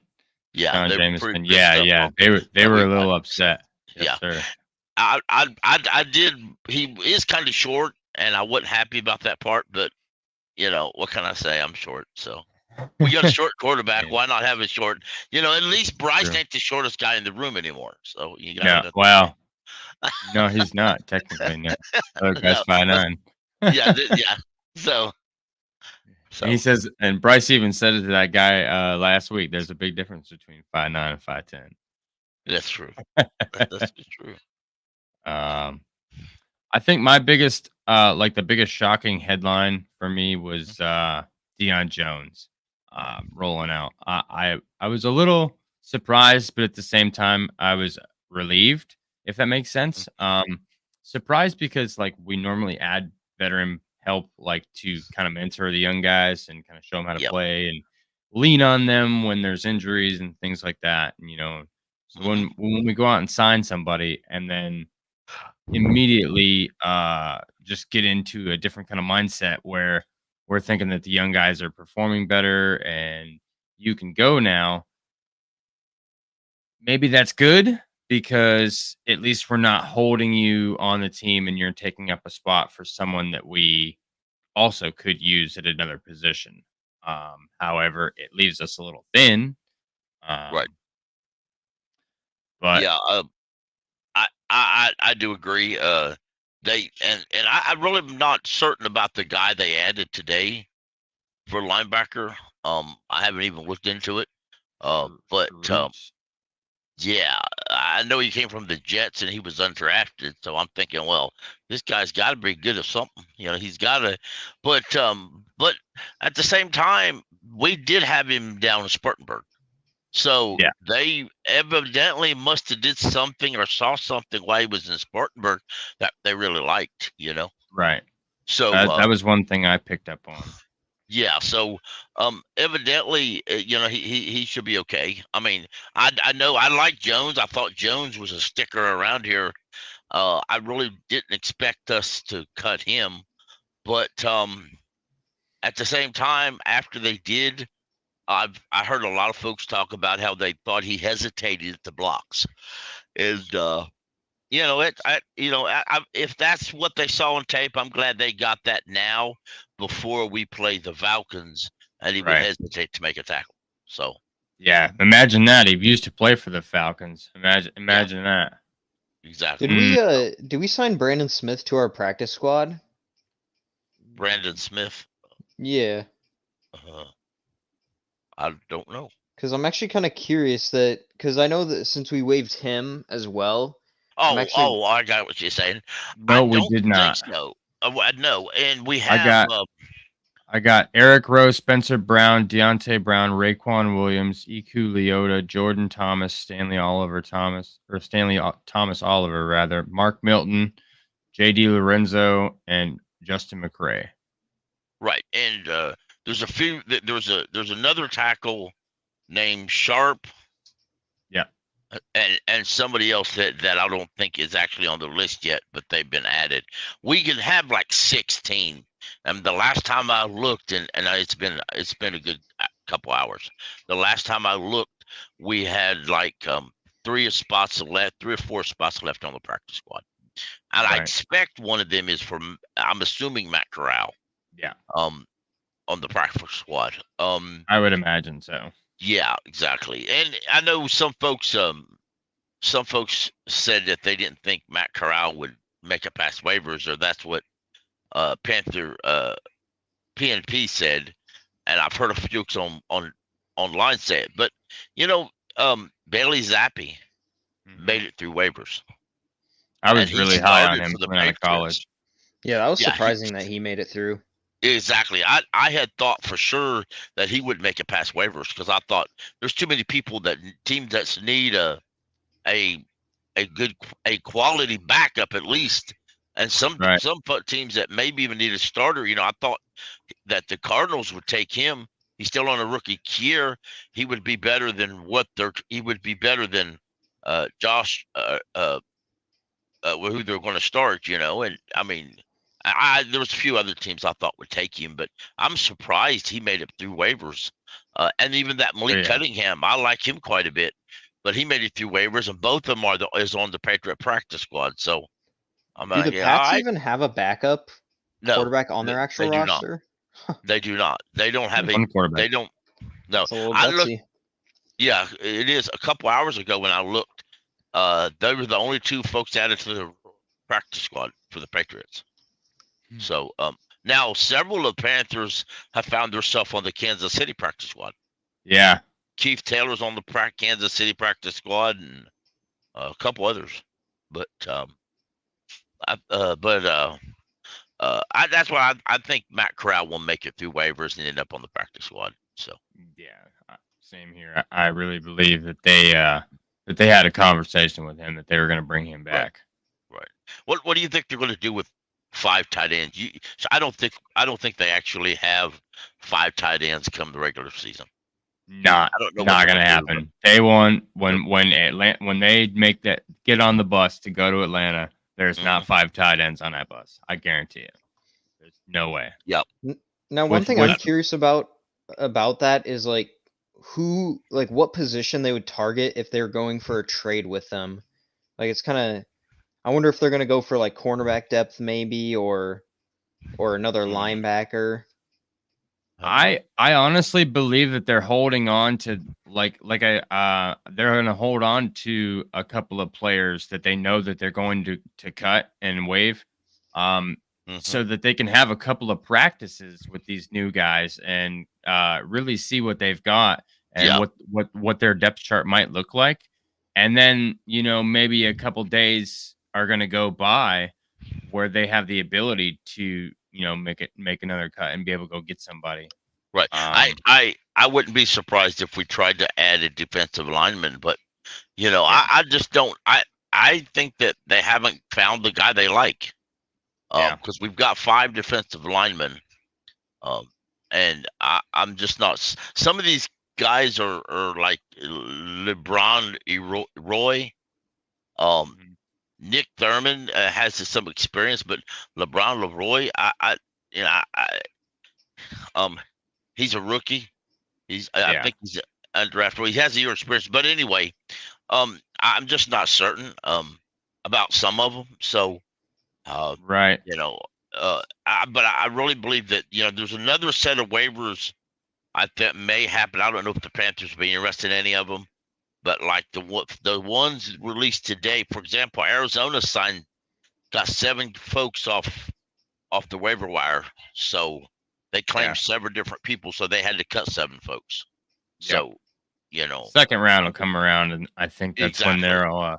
Speaker 5: Yeah,
Speaker 1: Deshaun
Speaker 5: they were pretty
Speaker 1: Jameson.
Speaker 5: pissed
Speaker 1: Yeah,
Speaker 5: off
Speaker 1: yeah. They
Speaker 5: that
Speaker 1: were
Speaker 5: we
Speaker 1: a
Speaker 5: got
Speaker 1: little
Speaker 5: him.
Speaker 1: upset. Yes,
Speaker 5: Yeah,
Speaker 1: sir.
Speaker 5: I did. He is kind of short, and I wasn't happy about that part. But what can I say? I'm short, so we got a short quarterback.
Speaker 1: Man,
Speaker 5: Why not have a short? At least Bryce
Speaker 1: true.
Speaker 5: ain't the shortest guy in the room anymore. So you got
Speaker 1: No,
Speaker 5: to.
Speaker 1: well, no, he's not technically. No, other guy's
Speaker 5: No,
Speaker 1: 5'9".
Speaker 5: yeah, yeah. So,
Speaker 1: And he
Speaker 5: so
Speaker 1: says, and Bryce even said it to that guy last week. There's a big difference between 5'9" and 5'10".
Speaker 5: that's true. That's true.
Speaker 1: Um, I think my biggest, like the biggest shocking headline for me was Deion Jones rolling out. I was a little surprised, but at the same time, I was relieved, if that makes sense. Surprised because like we normally add veteran help, like to kind of mentor the young guys and kind of show them how to
Speaker 5: Yep.
Speaker 1: play and lean on them when there's injuries and things like that. And so
Speaker 5: Mhm.
Speaker 1: when we go out and sign somebody and then immediately just get into a different kind of mindset where we're thinking that the young guys are performing better and you can go now. Maybe that's good because at least we're not holding you on the team and you're taking up a spot for someone that we also could use at another position. However, it leaves us a little thin.
Speaker 5: Right.
Speaker 1: Um, but
Speaker 5: Yeah. I do agree. They and I really am not certain about the guy they added today for linebacker. I haven't even looked into it. But
Speaker 1: Roots.
Speaker 5: yeah, I know he came from the Jets and he was undrafted, so I'm thinking, well, this guy's got to be good at something. He's got to. But at the same time, we did have him down in Spartanburg. So
Speaker 1: Yeah,
Speaker 5: they evidently must have did something or saw something while he was in Spartanburg that they really liked.
Speaker 1: right.
Speaker 5: So
Speaker 1: That was one thing I picked up on.
Speaker 5: yeah, so evidently he should be okay. I mean, I know I like Jones. I thought Jones was a sticker around here. I really didn't expect us to cut him, but at the same time, after they did, I heard a lot of folks talk about how they thought he hesitated at the blocks, and if that's what they saw on tape, I'm glad they got that now before we play the Falcons, and he would
Speaker 1: Right.
Speaker 5: hesitate to make a tackle. So
Speaker 1: Yeah, imagine that. He used to play for the Falcons.
Speaker 5: yeah,
Speaker 1: Imagine that.
Speaker 5: exactly.
Speaker 4: Did we sign Brandon Smith to our practice squad?
Speaker 5: Brandon Smith,
Speaker 4: Yeah,
Speaker 5: uh, I don't know.
Speaker 4: because I'm actually kind of curious because I know that since we waived him as well, I'm
Speaker 5: Oh,
Speaker 4: actually
Speaker 5: I got what you're saying. I
Speaker 1: No, we
Speaker 5: don't
Speaker 1: did
Speaker 5: think
Speaker 1: not.
Speaker 5: so. No, and we
Speaker 1: I
Speaker 5: have
Speaker 1: got I got Eric Rowe, Spencer Brown, Deontay Brown, Raekwon Williams, Iku Leota, Jordan Thomas, Stanley Thomas Oliver rather, Mark Milton, JD Lorenzo, and Justin McRae.
Speaker 5: right, and there's a few. There's another tackle named Sharp.
Speaker 1: Yeah.
Speaker 5: And somebody else that I don't think is actually on the list yet, but they've been added. We can have like 16. And the last time I looked, and it's been a good couple hours. The last time I looked, we had like 3 or 4 spots left on the practice squad, and I
Speaker 1: Right.
Speaker 5: expect one of them is from, I'm assuming, Matt Corral.
Speaker 1: Yeah.
Speaker 5: On the practice squad.
Speaker 1: I would imagine so.
Speaker 5: Yeah, exactly. And I know some folks said that they didn't think Matt Corral would make it past waivers, or that's what Panther PNP said, and I've heard a few folks online say it. But Bailey Zappi made it through waivers.
Speaker 1: I was
Speaker 5: and he
Speaker 1: really high on
Speaker 5: started
Speaker 1: him
Speaker 5: for the
Speaker 1: coming out of
Speaker 5: Patriots.
Speaker 1: college.
Speaker 4: yeah, that was
Speaker 5: Yeah,
Speaker 4: surprising that he made it through.
Speaker 5: Exactly. I had thought for sure that he would make it past waivers because I thought there's too many teams that need a quality backup at least, and some
Speaker 1: Right.
Speaker 5: teams that maybe even need a starter. I thought that the Cardinals would take him. He's still on a rookie year. He would be better than Josh, who they're going to start, and I mean, there was a few other teams I thought would take him, but I'm surprised he made it through waivers. And even that
Speaker 1: Oh,
Speaker 5: Malik
Speaker 1: yeah.
Speaker 5: Cunningham, I like him quite a bit, but he made it through waivers, and both of them is on the Patriot practice squad. So I'm
Speaker 4: Do the
Speaker 5: like, all
Speaker 4: Pats
Speaker 5: right,
Speaker 4: even have a backup
Speaker 5: no,
Speaker 4: quarterback on their actual
Speaker 5: they do not.
Speaker 4: roster?
Speaker 5: They do not. They don't have
Speaker 1: One quarterback.
Speaker 5: They don't. No,
Speaker 4: It's a little
Speaker 5: I looked.
Speaker 4: gutsy.
Speaker 5: Yeah, it is. A couple hours ago when I looked, they were the only two folks added to the practice squad for the Patriots. So now several of the Panthers have found themselves on the Kansas City practice squad.
Speaker 1: Yeah.
Speaker 5: Keith Taylor's on the Kansas City practice squad, and a couple others. But that's why I think Matt Corral will make it through waivers and end up on the practice squad. So
Speaker 1: Yeah, same here. I really believe that they had a conversation with him that they were going to bring him back.
Speaker 5: Right. What do you think they're going to do with 5 tight ends? So I don't think they actually have 5 tight ends come the regular season.
Speaker 1: Not going to happen. Day one, when they make that get on the bus to go to Atlanta, there's not 5 tight ends on that bus. I guarantee it. There's no way.
Speaker 5: Yep.
Speaker 4: Now, one thing I'm curious about that is what position they would target if they're going for a trade with them. Like, it's kind of, I wonder if they're going to go for like cornerback depth maybe, or another linebacker.
Speaker 1: I honestly believe that they're holding on to they're going to hold on to a couple of players that they know that they're going to cut and waive, so that they can have a couple of practices with these new guys and really see what they've got and what their depth chart might look like, and then maybe a couple days are going to go by where they have the ability to make another cut and be able to go get somebody.
Speaker 5: Right. I wouldn't be surprised if we tried to add a defensive lineman, but I just don't. I think that they haven't found the guy they like. Because we've got 5 defensive linemen, and I'm just not. Some of these guys are like LeBron Roy. Nick Thurman has some experience, but LeBron Leroy, he's a rookie. I think he's undrafted. He has a year experience, but anyway, I'm just not certain about some of them. So,
Speaker 1: right,
Speaker 5: but I really believe that there's another set of waivers I think may happen. I don't know if the Panthers will be interested in any of them. But like the ones released today, for example, Arizona got 7 folks off the waiver wire. So they claimed 7 different people, so they had to cut 7 folks. So,
Speaker 1: second round will come around, and I think that's when they'll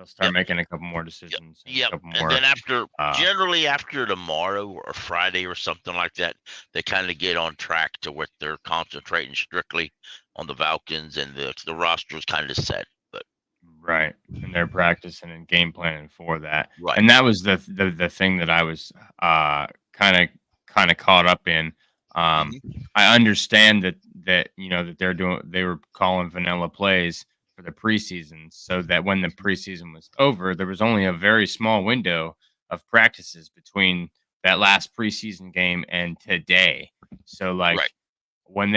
Speaker 1: start making a couple more decisions.
Speaker 5: And then generally after tomorrow or Friday or something like that, they kind of get on track to where they're concentrating strictly on the Falcons, and the roster is kind of set. But
Speaker 1: right, and they're practicing and game planning for that.
Speaker 5: Right,
Speaker 1: and that was the thing that I was kind of caught up in. I understand that they were calling vanilla plays for the preseason, so that when the preseason was over, there was only a very small window of practices between that last preseason game and today. So when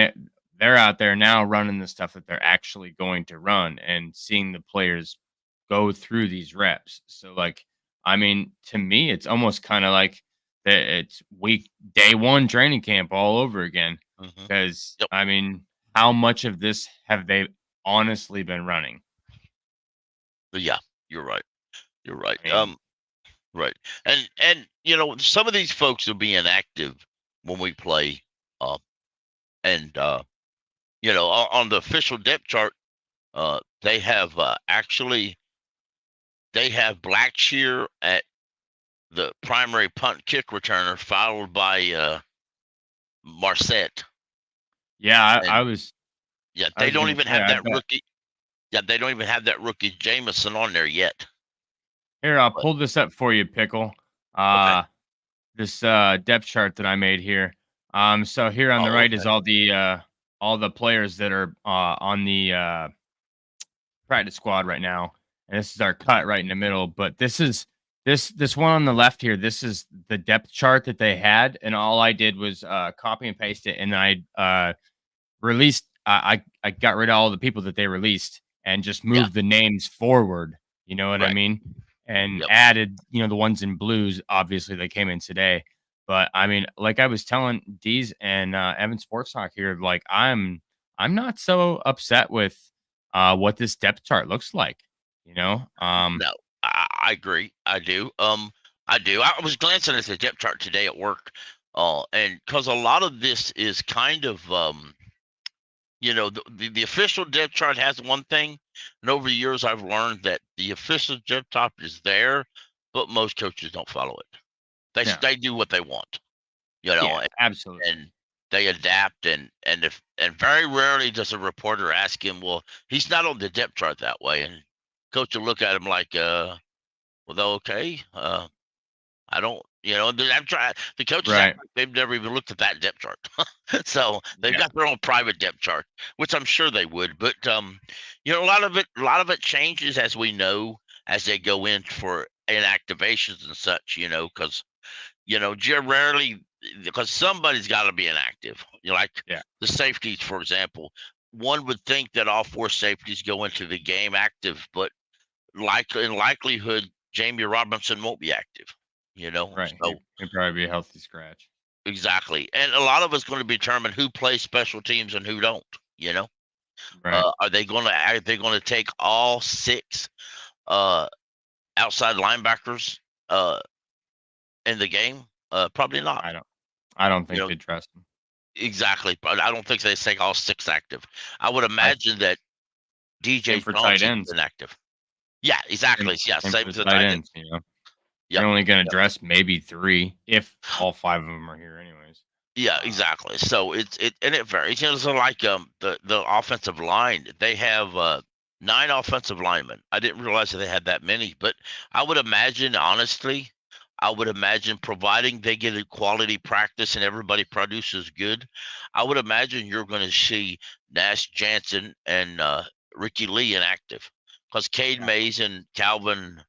Speaker 1: they're out there now running the stuff that they're actually going to run and seeing the players go through these reps. So to me, it's almost kind of like it's day 1 training camp all over again. Because how much of this have they honestly been running?
Speaker 5: Yeah, you're right. You're right. Right. And some of these folks will be inactive when we play. And on the official depth chart, they have Blackshear at the primary punt kick returner, followed by Marset.
Speaker 1: Yeah, I was.
Speaker 5: Yeah, they don't even have that rookie. Yeah, they don't even have that rookie Jameson on there yet.
Speaker 1: Here, I'll pull this up for you, Pickle.
Speaker 5: Okay.
Speaker 1: This depth chart that I made here. So here on the right is all the players that are on the practice squad right now, and this is our cut right in the middle. But this one on the left here. This is the depth chart that they had, and all I did was copy and paste it, and I released. I got rid of all the people that they released and just
Speaker 5: Yeah.
Speaker 1: moved the names forward. You know what I
Speaker 5: Right.
Speaker 1: mean? And
Speaker 5: Yep.
Speaker 1: added, the ones in blues. Obviously, they came in today. But I mean, like I was telling Deez and Evan Sports Talk here, like I'm not so upset with what this depth chart looks like.
Speaker 5: No, I agree. I do. I do. I was glancing at the depth chart today at work, and because a lot of this is kind of, the official depth chart has one thing, and over the years I've learned that the official depth chart is there, but most coaches don't follow it.
Speaker 1: No.
Speaker 5: They do what they want, you know,
Speaker 1: Yeah, absolutely.
Speaker 5: and they adapt, and very rarely does a reporter ask him, well, he's not on the depth chart that way, and coach will look at him like, well, okay, I don't, the coaches
Speaker 1: Right.
Speaker 5: act like they've never even looked at that depth chart. So they've
Speaker 1: Yeah.
Speaker 5: got their own private depth chart, which I'm sure they would. But a lot of it changes, as we know, as they go in for inactivations and such. Because rarely, because somebody's got to be inactive. Like
Speaker 1: Yeah.
Speaker 5: the safeties, for example. One would think that all 4 safeties go into the game active, but in likelihood, Jamie Robinson won't be active.
Speaker 1: Right.
Speaker 5: So
Speaker 1: He'd probably be a healthy scratch.
Speaker 5: exactly, and a lot of it's going to be determined who plays special teams and who don't.
Speaker 1: Right.
Speaker 5: Are they going to take all 6 outside linebackers in the game? Probably not.
Speaker 1: I don't think they trust him.
Speaker 5: Exactly, but I don't think they take all 6 active. I would imagine that DJ
Speaker 1: for
Speaker 5: Jones
Speaker 1: tight
Speaker 5: is
Speaker 1: ends.
Speaker 5: inactive. Yeah, exactly. Same
Speaker 1: for
Speaker 5: as the
Speaker 1: tight ends. You're only going to dress maybe 3 if all 5 of them are here, anyways.
Speaker 5: Yeah, exactly. So it varies. So like the offensive line, they have 9 offensive linemen. I didn't realize that they had that many, but I would imagine, honestly, providing they get a quality practice and everybody produces good, I would imagine you're going to see Nash Jansen and Ricky Lee inactive, because Cade Mays and Calvin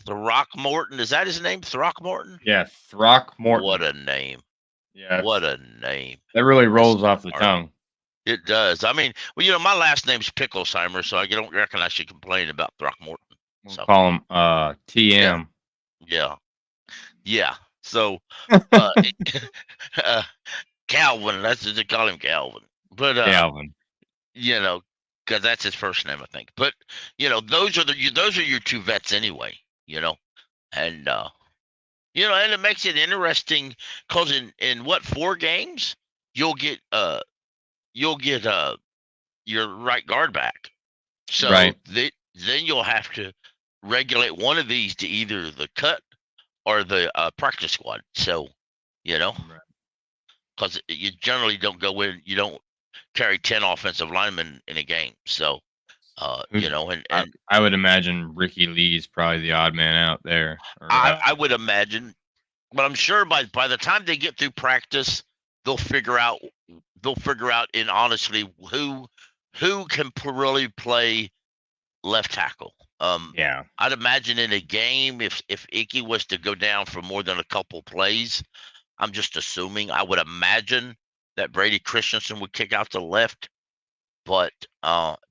Speaker 5: Throckmorton, is that his name? Throckmorton?
Speaker 1: Yeah, Throckmorton.
Speaker 5: What a name.
Speaker 1: Yeah.
Speaker 5: What a name.
Speaker 1: That really rolls off the tongue.
Speaker 5: It does. I mean, well, my last name's Picklesheimer, so I don't reckon I should complain about Throckmorton.
Speaker 1: We'll call him TM.
Speaker 5: Yeah. So Calvin, that's what they call him, Calvin. But
Speaker 1: Calvin.
Speaker 5: because that's his first name, I think. But those are your 2 vets anyway. And and it makes it interesting because in 4 games you'll get your right guard back. So then you'll have to regulate one of these to either the cut or the practice squad. So because you generally don't go in, you don't carry 10 offensive linemen in a game. So
Speaker 1: I would imagine Ricky Lee's probably the odd man out there.
Speaker 5: I would imagine, but I'm sure by the time they get through practice, they'll figure out in honestly who can really play left tackle. I'd imagine in a game, if Icky was to go down for more than a couple plays, I'm just assuming, I would imagine that Brady Christensen would kick out to left, but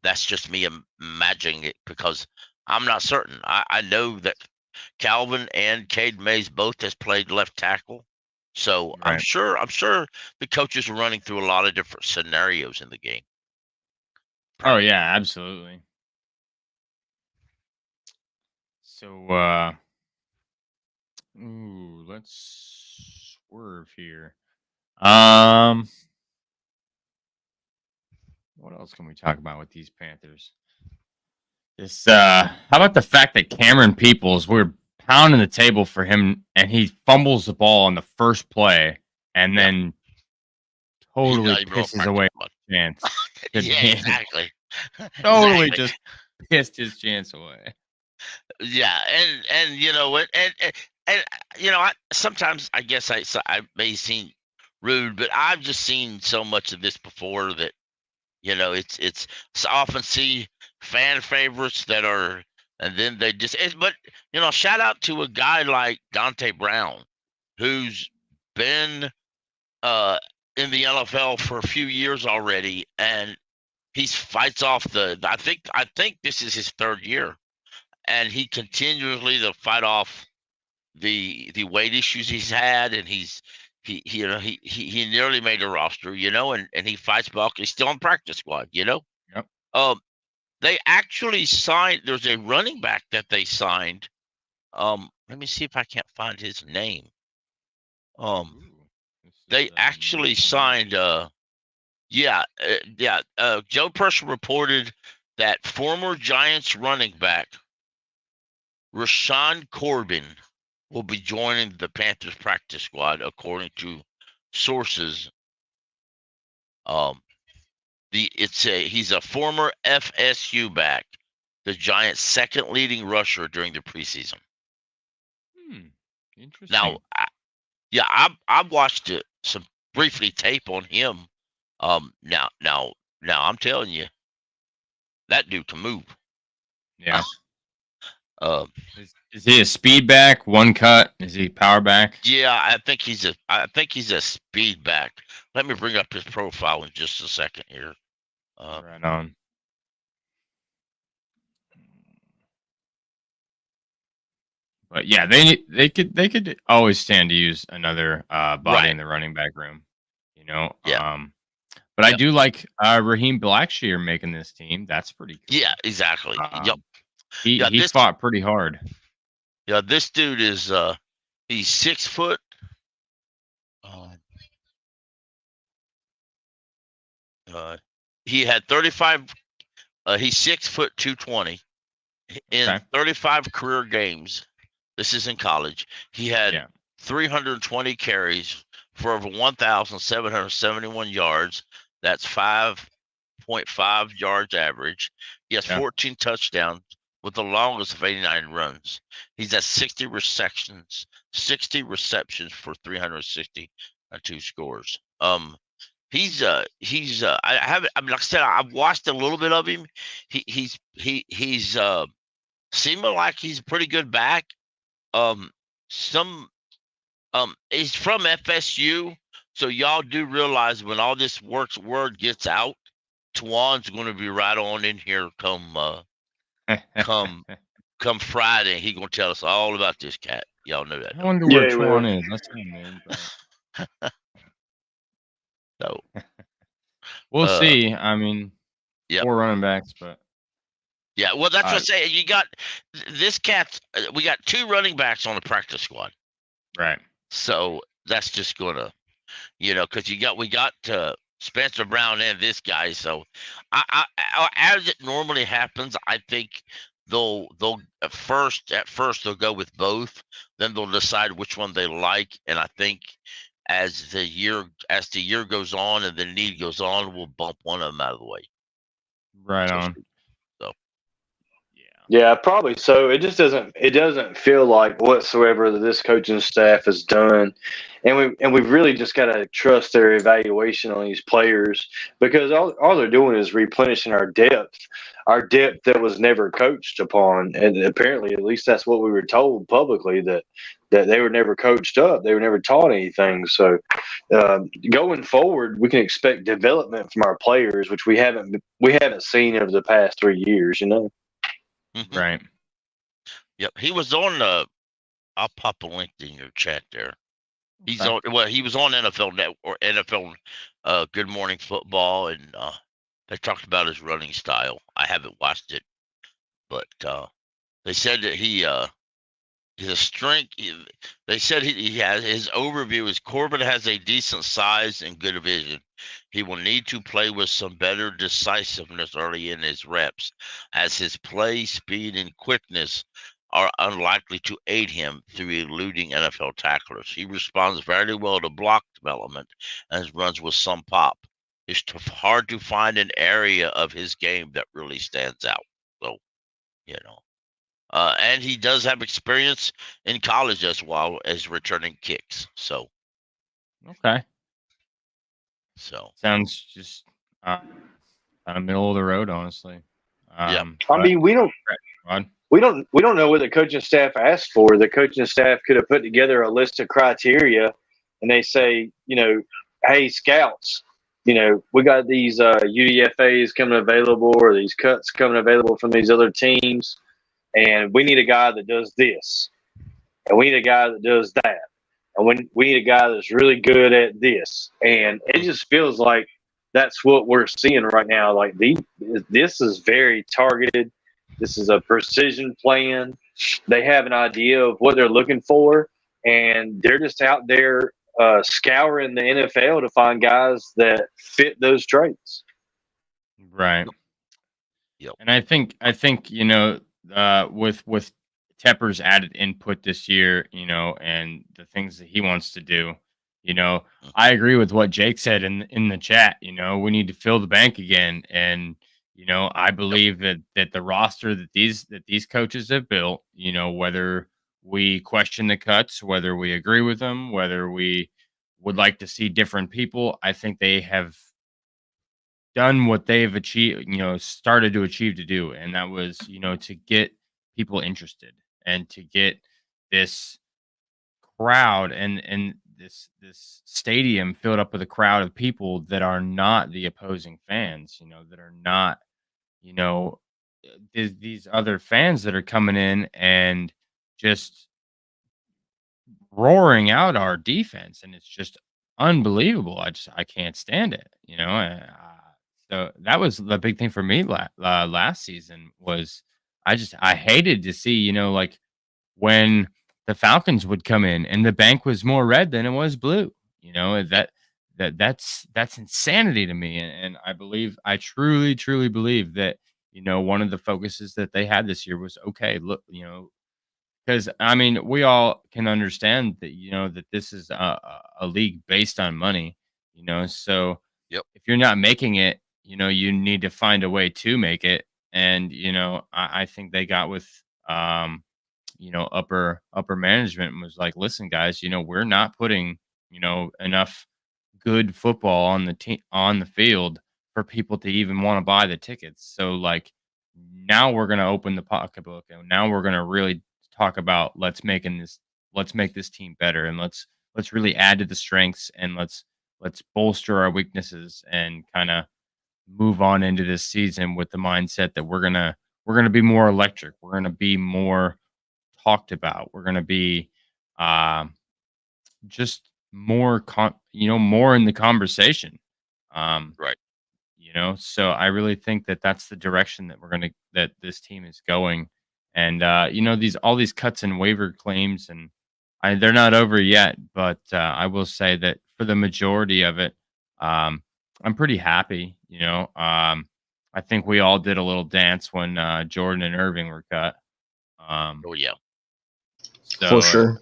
Speaker 5: that's just me imagining it because I'm not certain. I know that Calvin and Cade Mays both has played left tackle, so I'm sure the coaches are running through a lot of different scenarios in the game.
Speaker 1: Oh yeah, absolutely. So let's swerve here. What else can we talk about with these Panthers? How about the fact that Cameron Peoples, we're pounding the table for him, and he fumbles the ball on the first play, and then totally pisses away his chance.
Speaker 5: Yeah, exactly.
Speaker 1: Totally just pissed his chance away.
Speaker 5: Yeah, and you know what, and sometimes I guess I may seem rude, but I've just seen so much of this before that it's often see fan favorites that are And then they just, but shout out to a guy like Dante Brown, who's been in the NFL for a few years already, and he fights off I think this is his third year, and he continually to fight off the weight issues he's had, and he nearly made a roster, and he fights back. He's still on practice squad,
Speaker 1: Yep.
Speaker 5: They actually signed. There's a running back that they signed. Let me see if I can't find his name. They actually signed. Joe Person reported that former Giants running back Rashawn Corbin will be joining the Panthers practice squad, according to sources. He's a former FSU back, the Giants' second leading rusher during the preseason.
Speaker 1: Interesting.
Speaker 5: Now, I've watched some briefly tape on him. Now, I'm telling you, that dude can move.
Speaker 1: Yeah. Is he a speed back, one cut? Is he power back?
Speaker 5: Yeah, I think he's a speed back. Let me bring up his profile in just a second here.
Speaker 1: Right on. But yeah, they could always stand to use another body in the running back room,
Speaker 5: Yeah.
Speaker 1: But I do like Raheem Blackshear making this team. That's pretty cool.
Speaker 5: Yeah, exactly. Yep.
Speaker 1: He fought pretty hard.
Speaker 5: Yeah, this dude is he's 6 foot. He had 35. He's 6 foot 220 in 35 career games. This is in college. He had 320 carries for over 1,771 yards. That's 5.5 yards average. He has 14 touchdowns with the longest of 89 runs. He's at 60 receptions for 362 scores. Like I said, I've watched a little bit of him. He's seeming like he's a pretty good back. He's from FSU, so y'all do realize when all this word gets out, Tawan's going to be right on in here come Friday. He gonna tell us all about this cat. Y'all know that.
Speaker 1: I wonder where Tawan is. That's him, man.
Speaker 5: So
Speaker 1: we'll see. I mean, 4 running backs, but
Speaker 5: yeah. Well, that's what I'm saying. You got this cat. We got 2 running backs on the practice squad.
Speaker 1: Right.
Speaker 5: So that's just gonna, because we got Spencer Brown and this guy. So I as it normally happens, I think they'll at first they'll go with both, then they'll decide which one they like, and I think as the year goes on and the need goes on, we'll bump one of them out of the way.
Speaker 1: Right on.
Speaker 5: So
Speaker 3: yeah, probably so. It just doesn't feel like whatsoever that this coaching staff has done, and we've really just got to trust their evaluation on these players, because all they're doing is replenishing our depth that was never coached upon, and apparently, at least that's what we were told publicly, that they were never coached up, they were never taught anything. So going forward, we can expect development from our players, which we haven't seen over the past 3 years.
Speaker 5: Mm-hmm.
Speaker 1: Right.
Speaker 5: Yep. He was on I'll pop a link in your chat there. He was on NFL Network or NFL Good Morning Football, and they talked about his running style. I haven't watched it, but they said that he's a strength. They said he has his overview is Corbin has a decent size and good vision. He will need to play with some better decisiveness early in his reps, as his play speed and quickness are unlikely to aid him through eluding NFL tacklers. He responds very well to block development and runs with some pop. It's hard to find an area of his game that really stands out. So, and he does have experience in college as well as returning kicks. So,
Speaker 1: okay.
Speaker 5: So
Speaker 1: sounds just kind of middle of the road, honestly.
Speaker 3: I mean, we don't. we don't know what the coaching staff asked for. The coaching staff could have put together a list of criteria, and they say, hey, scouts, we got these UDFAs coming available, or these cuts coming available from these other teams, and we need a guy that does this, and we need a guy that does that, and we need a guy that's really good at this. And it just feels like that's what we're seeing right now. Like this is very targeted. This is a precision plan. They have an idea of what they're looking for, and they're just out there scouring the NFL to find guys that fit those traits.
Speaker 1: Right.
Speaker 5: Yep.
Speaker 1: And I think with Tepper's added input this year, and the things that he wants to do, I agree with what Jake said in the chat. We need to fill the bank again, and I believe that the roster that these coaches have built, whether we question the cuts, whether we agree with them, whether we would like to see different people, I think they have done what they've achieved, started to achieve to do. And that was, to get people interested and to get this crowd and this stadium filled up with a crowd of people that are not the opposing fans, that are not, these other fans that are coming in and just roaring out our defense, and it's just unbelievable. I can't stand it. So that was the big thing for me last season was I hated to see like when the Falcons would come in and the bank was more red than it was blue. That's insanity to me, and I truly believe that one of the focuses that they had this year was okay. Look, because I mean, we all can understand that that this is a league based on money, So
Speaker 5: Yep.
Speaker 1: if you're not making it, you need to find a way to make it, and I think they got with upper management and was like, listen, guys, we're not putting enough good football on the field for people to even want to buy the tickets. So like now we're gonna open the pocketbook, and now we're gonna really talk about let's make this team better, and let's really add to the strengths, and let's bolster our weaknesses, and kind of move on into this season with the mindset that we're gonna be more electric, we're gonna be more talked about, we're gonna be just more more in the conversation.
Speaker 5: Right.
Speaker 1: So I really think that that's the direction that this team is going. And all these cuts and waiver claims, and they're not over yet, but I will say that for the majority of it, I'm pretty happy. I think we all did a little dance when Jordan and Irving were cut.
Speaker 5: Oh yeah.
Speaker 1: So
Speaker 4: For sure.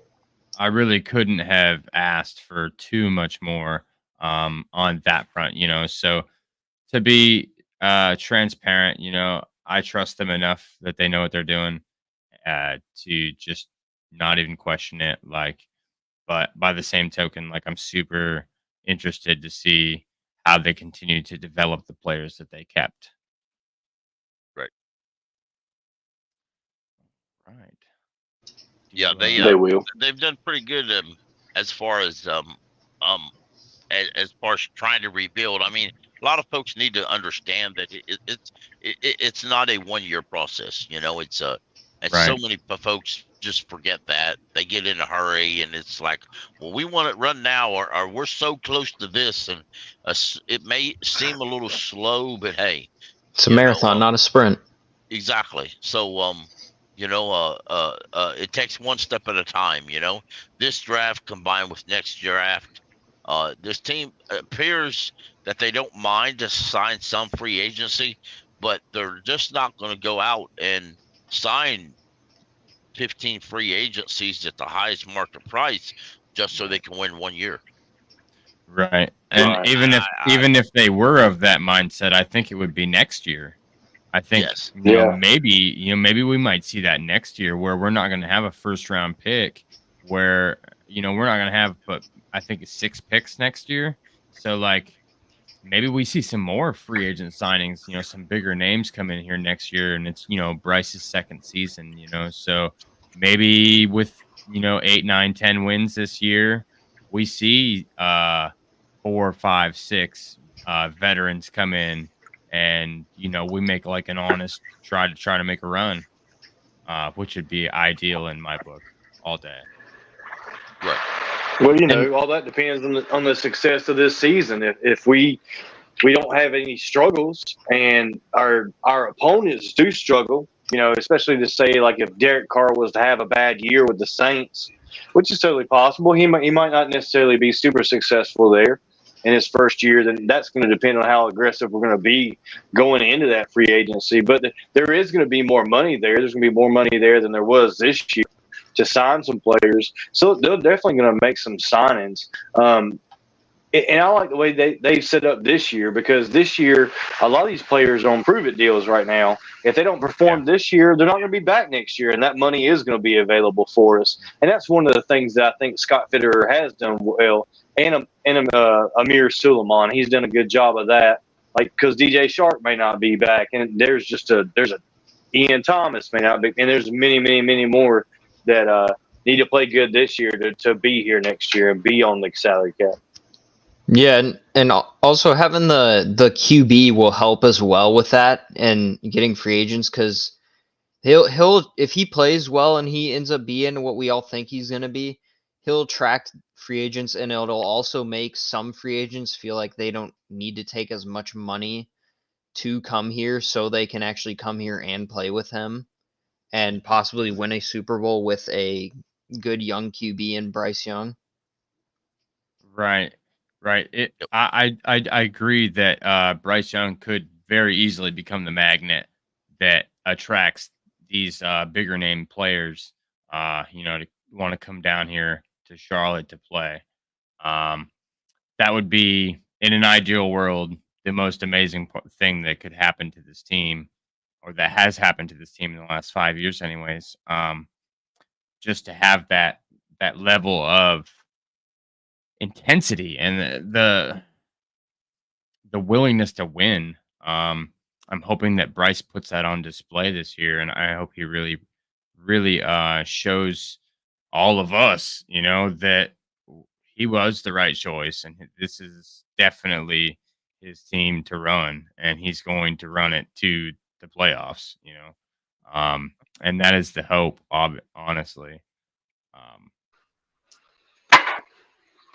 Speaker 1: I really couldn't have asked for too much more on that front. So to be transparent, I trust them enough that they know what they're doing to just not even question it. But by the same token, I'm super interested to see how they continue to develop the players that they kept.
Speaker 5: Right.
Speaker 1: Right.
Speaker 5: Yeah,
Speaker 3: They will.
Speaker 5: They've done pretty good as far as as far as trying to rebuild. I mean, a lot of folks need to understand that it's not a 1-year process. It's and
Speaker 1: Right.
Speaker 5: so many folks just forget that. They get in a hurry, and it's like, well, we want it run now, or we're so close to this, and it may seem a little slow, but hey,
Speaker 4: It's a marathon, not a sprint.
Speaker 5: exactly. So it takes one step at a time. This draft combined with next draft, this team appears that they don't mind to sign some free agency, but they're just not going to go out and sign 15 free agencies at the highest market price just so they can win 1 year.
Speaker 1: Right. And
Speaker 3: Right.
Speaker 1: even if they were of that mindset, I think it would be next year. I think
Speaker 5: Yes.
Speaker 1: maybe we might see that next year where we're not going to have a first round pick, where we're not going to have, but I think it's 6 picks next year. So maybe we see some more free agent signings, some bigger names come in here next year, and it's, Bryce's second season, so maybe with, 8, 9, 10 wins this year, we see 4, 5, 6 veterans come in, and, we make like an honest try to make a run, which would be ideal in my book all day.
Speaker 5: Right.
Speaker 3: Well, all that depends on the success of this season. If we don't have any struggles and our opponents do struggle, especially to say like if Derek Carr was to have a bad year with the Saints, which is totally possible, he might not necessarily be super successful there in his first year. Then that's going to depend on how aggressive we're going to be going into that free agency. But there is going to be more money there. There's going to be more money there than there was this year to sign some players. So they're definitely going to make some signings. And I like the way they've set up this year, because this year a lot of these players are on prove-it deals right now. If they don't perform this year, they're not going to be back next year, and that money is going to be available for us. And that's one of the things that I think Scott Fitterer has done well, and Amir Suleiman. He's done a good job of that. Like, because DJ Shark may not be back, and there's a Ian Thomas may not be, and there's many, many, many more that need to play good this year to be here next year and be on the salary cap.
Speaker 4: Yeah, and also having the QB will help as well with that and getting free agents, because he'll if he plays well and he ends up being what we all think he's going to be, he'll attract free agents, and it'll also make some free agents feel like they don't need to take as much money to come here, so they can actually come here and play with him and possibly win a Super Bowl with a good young QB in Bryce Young.
Speaker 1: Right. I agree that Bryce Young could very easily become the magnet that attracts these bigger name players, to want to come down here to Charlotte to play. That would be, in an ideal world, the most amazing thing that could happen to this team, or that has happened to this team in the last 5 years, anyways. Just to have that level of intensity and the willingness to win. I'm hoping that Bryce puts that on display this year, and I hope he really, really shows all of us, that he was the right choice, and this is definitely his team to run, and he's going to run it to the playoffs. And that is the hope, honestly.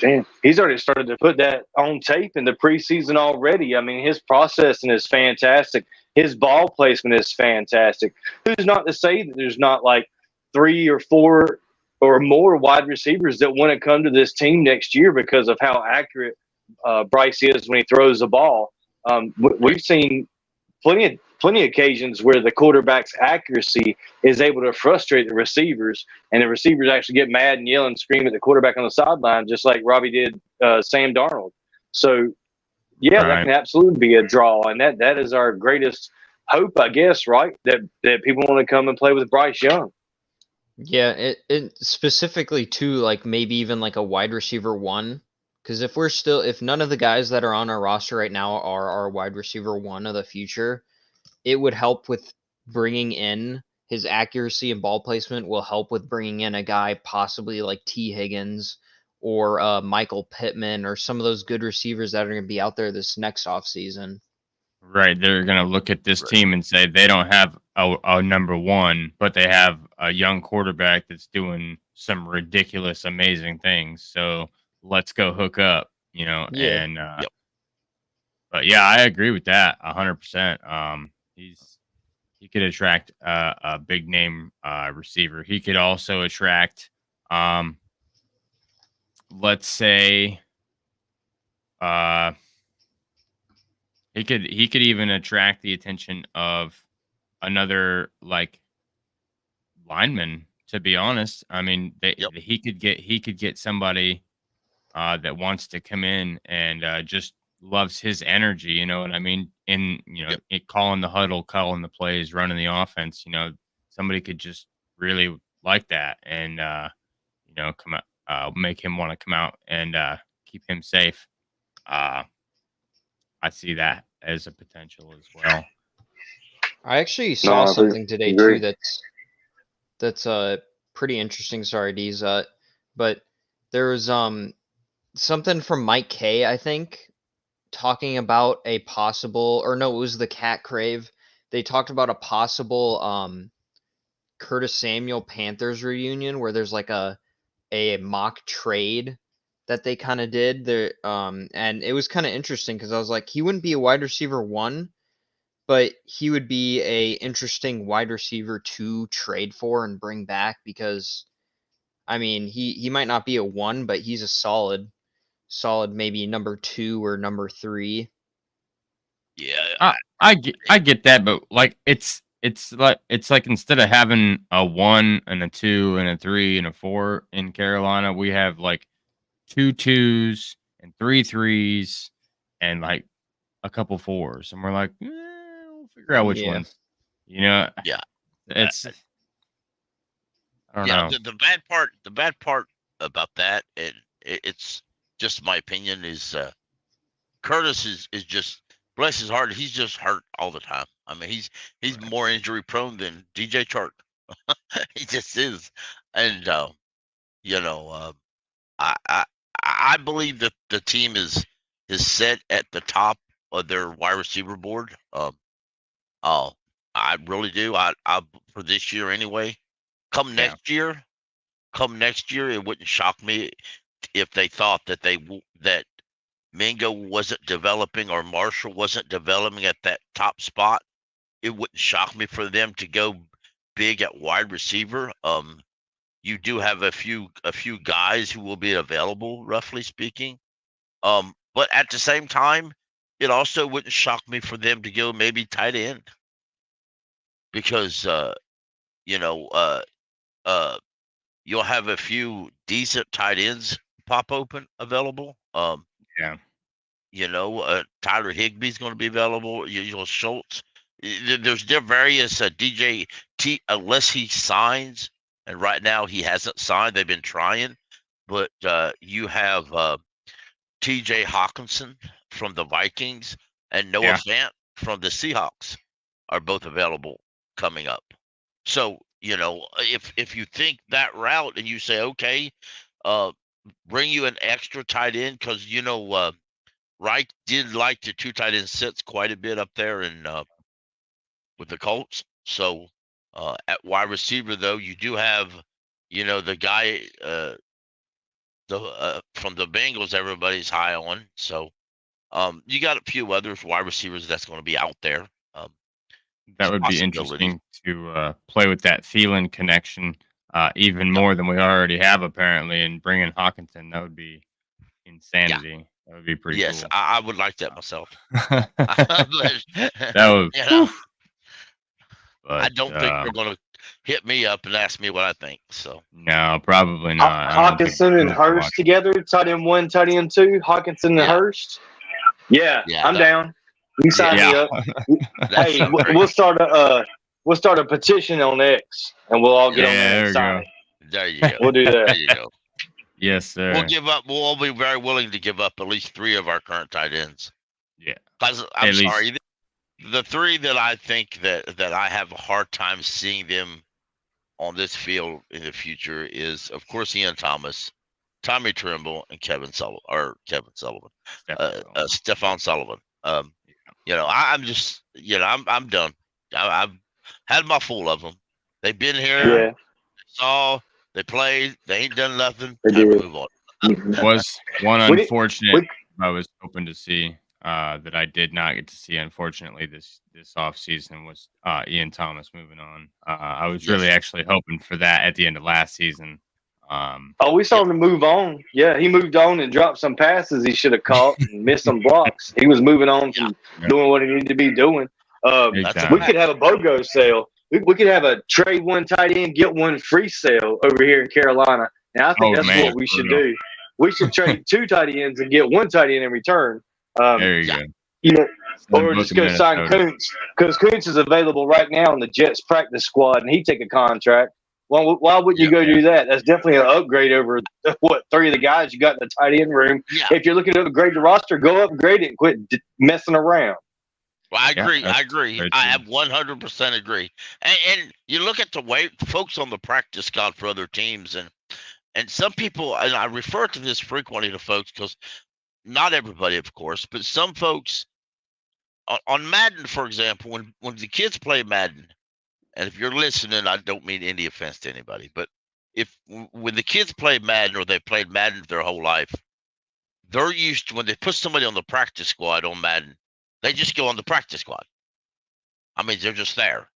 Speaker 3: Damn, he's already started to put that on tape in the preseason already. I mean, his processing is fantastic. His ball placement is fantastic. Who's not to say that there's not like 3 or 4 or more wide receivers that want to come to this team next year because of how accurate Bryce is when he throws the ball. We've seen plenty of occasions where the quarterback's accuracy is able to frustrate the receivers, and the receivers actually get mad and yell and scream at the quarterback on the sideline, just like Robbie did Sam Darnold. So, yeah, that can absolutely be a draw, and that is our greatest hope, I guess, right? That people want to come and play with Bryce Young.
Speaker 4: Yeah, it specifically too, like maybe even like a wide receiver 1. Because if none of the guys that are on our roster right now are our wide receiver 1 of the future, it would help with bringing in his accuracy and ball placement, will help with bringing in a guy possibly like T. Higgins or Michael Pittman or some of those good receivers that are going to be out there this next offseason.
Speaker 1: Right. They're going to look at this team and say they don't have a number 1, but they have a young quarterback that's doing some ridiculous, amazing things. So let's go hook up,
Speaker 4: Yeah.
Speaker 1: and, but yeah, I agree with that 100%. He could attract a big name receiver. He could also attract, let's say, he could even attract the attention of another like lineman. To be honest, I mean, he could get somebody that wants to come in and just loves his energy. You know what I mean? Calling the huddle, calling the plays, running the offense. Somebody could just really like that, and come out, make him want to come out and keep him safe. I see that as a potential as well.
Speaker 4: I actually saw something today too that's pretty interesting. Sorry, D's, but there was something from Mike K, I think, talking about a possible, or no, it was the Cat Crave. They talked about a possible Curtis Samuel Panthers reunion where there's like a mock trade that they kind of did there, and it was kind of interesting because I was like, he wouldn't be a wide receiver 1, but he would be a interesting wide receiver 2 trade for and bring back because, I mean, he might not be a 1, but he's a solid maybe number 2 or number 3.
Speaker 5: Yeah,
Speaker 1: I get that, but like it's like instead of having a 1 and a 2 and a 3 and a 4 in Carolina, we have like 2 2s and 3 3s and like a couple 4s, and we're like, we'll figure out which ones.
Speaker 5: Yeah.
Speaker 1: It's I don't know.
Speaker 5: The bad part about that, it's just my opinion, is Curtis is just, bless his heart, he's just hurt all the time. I mean, he's more injury prone than DJ Chark. He just is, and I believe that the team is set at the top of their wide receiver board. I really do. I for this year anyway. Come next year, it wouldn't shock me if they thought that that Mingo wasn't developing or Marshall wasn't developing at that top spot. It wouldn't shock me for them to go big at wide receiver. You do have a few guys who will be available, roughly speaking. But at the same time, it also wouldn't shock me for them to go maybe tight end, because you'll have a few decent tight ends pop open available.
Speaker 1: Yeah.
Speaker 5: Tyler Higbee's going to be available. Schultz. There's various DJ T, unless he signs, and right now he hasn't signed. They've been trying, but you have TJ Hawkinson from the Vikings and Noah Fant from the Seahawks are both available coming up. So if you think that route and you say, okay, bring you an extra tight end, because Reich did like the 2 tight end sets quite a bit up there in with the Colts. So at wide receiver, though, you do have the guy from the Bengals everybody's high on. So you got a few others wide receivers that's going to be out there.
Speaker 1: That would be interesting to play with that Thielen connection even more than we already have, apparently, and bring in Hawkinson. That would be insanity. Yeah. That would be pretty cool.
Speaker 5: Yes, I would like that myself.
Speaker 1: That would.
Speaker 5: But, I don't think they're going to hit me up and ask me what I think. So
Speaker 1: no, probably not.
Speaker 3: Hawkinson and Hurst together, tight end 1, tight end 2. Hawkinson and Hurst. Yeah, I'm down. You sign me up. Hey, we'll start a petition on X, and we'll all get on there and sign it.
Speaker 5: There you go.
Speaker 3: We'll do that.
Speaker 5: There you go.
Speaker 1: Yes, sir.
Speaker 5: We'll all be very willing to give up at least 3 of our current tight ends.
Speaker 1: Yeah.
Speaker 5: I'm sorry. The 3 that I think that I have a hard time seeing them on this field in the future is, of course, Ian Thomas, Tommy Trimble, and Stefan Sullivan. Stephon Sullivan. I'm just, I'm done. I've had my full of them. They've been here. Yeah. They played. They ain't done nothing. Time to move on.
Speaker 1: Was one unfortunate I was hoping to see that I did not get to see, unfortunately, this offseason was Ian Thomas moving on. I was really actually hoping for that at the end of last season.
Speaker 3: We saw him move on. Yeah, he moved on and dropped some passes he should have caught and missed some blocks. He was moving on from doing what he needed to be doing. We could have a BOGO sale. We could have a trade 1 tight end, get 1 free sale over here in Carolina. And I think that's what we should do. We should trade 2 tight ends and get 1 tight end in return.
Speaker 1: There you go.
Speaker 3: Or just go sign Kuntz, because Kuntz is available right now on the Jets practice squad, and he take a contract. Well, why wouldn't you go do that? That's definitely an upgrade over what 3 of the guys you got in the tight end room.
Speaker 5: Yeah.
Speaker 3: If you're looking to upgrade the roster, go upgrade it and quit messing around.
Speaker 5: Well, I agree.
Speaker 1: Yeah,
Speaker 5: I agree. I have 100% agree. And you look at the folks on the practice squad for other teams, and some people, and I refer to this frequently to folks because not everybody, of course, but some folks on Madden, for example, when the kids play Madden, and if you're listening, I don't mean any offense to anybody, but when the kids play Madden or they played Madden their whole life, they're used to when they put somebody on the practice squad on Madden, they just go on the practice squad. I mean, they're just there.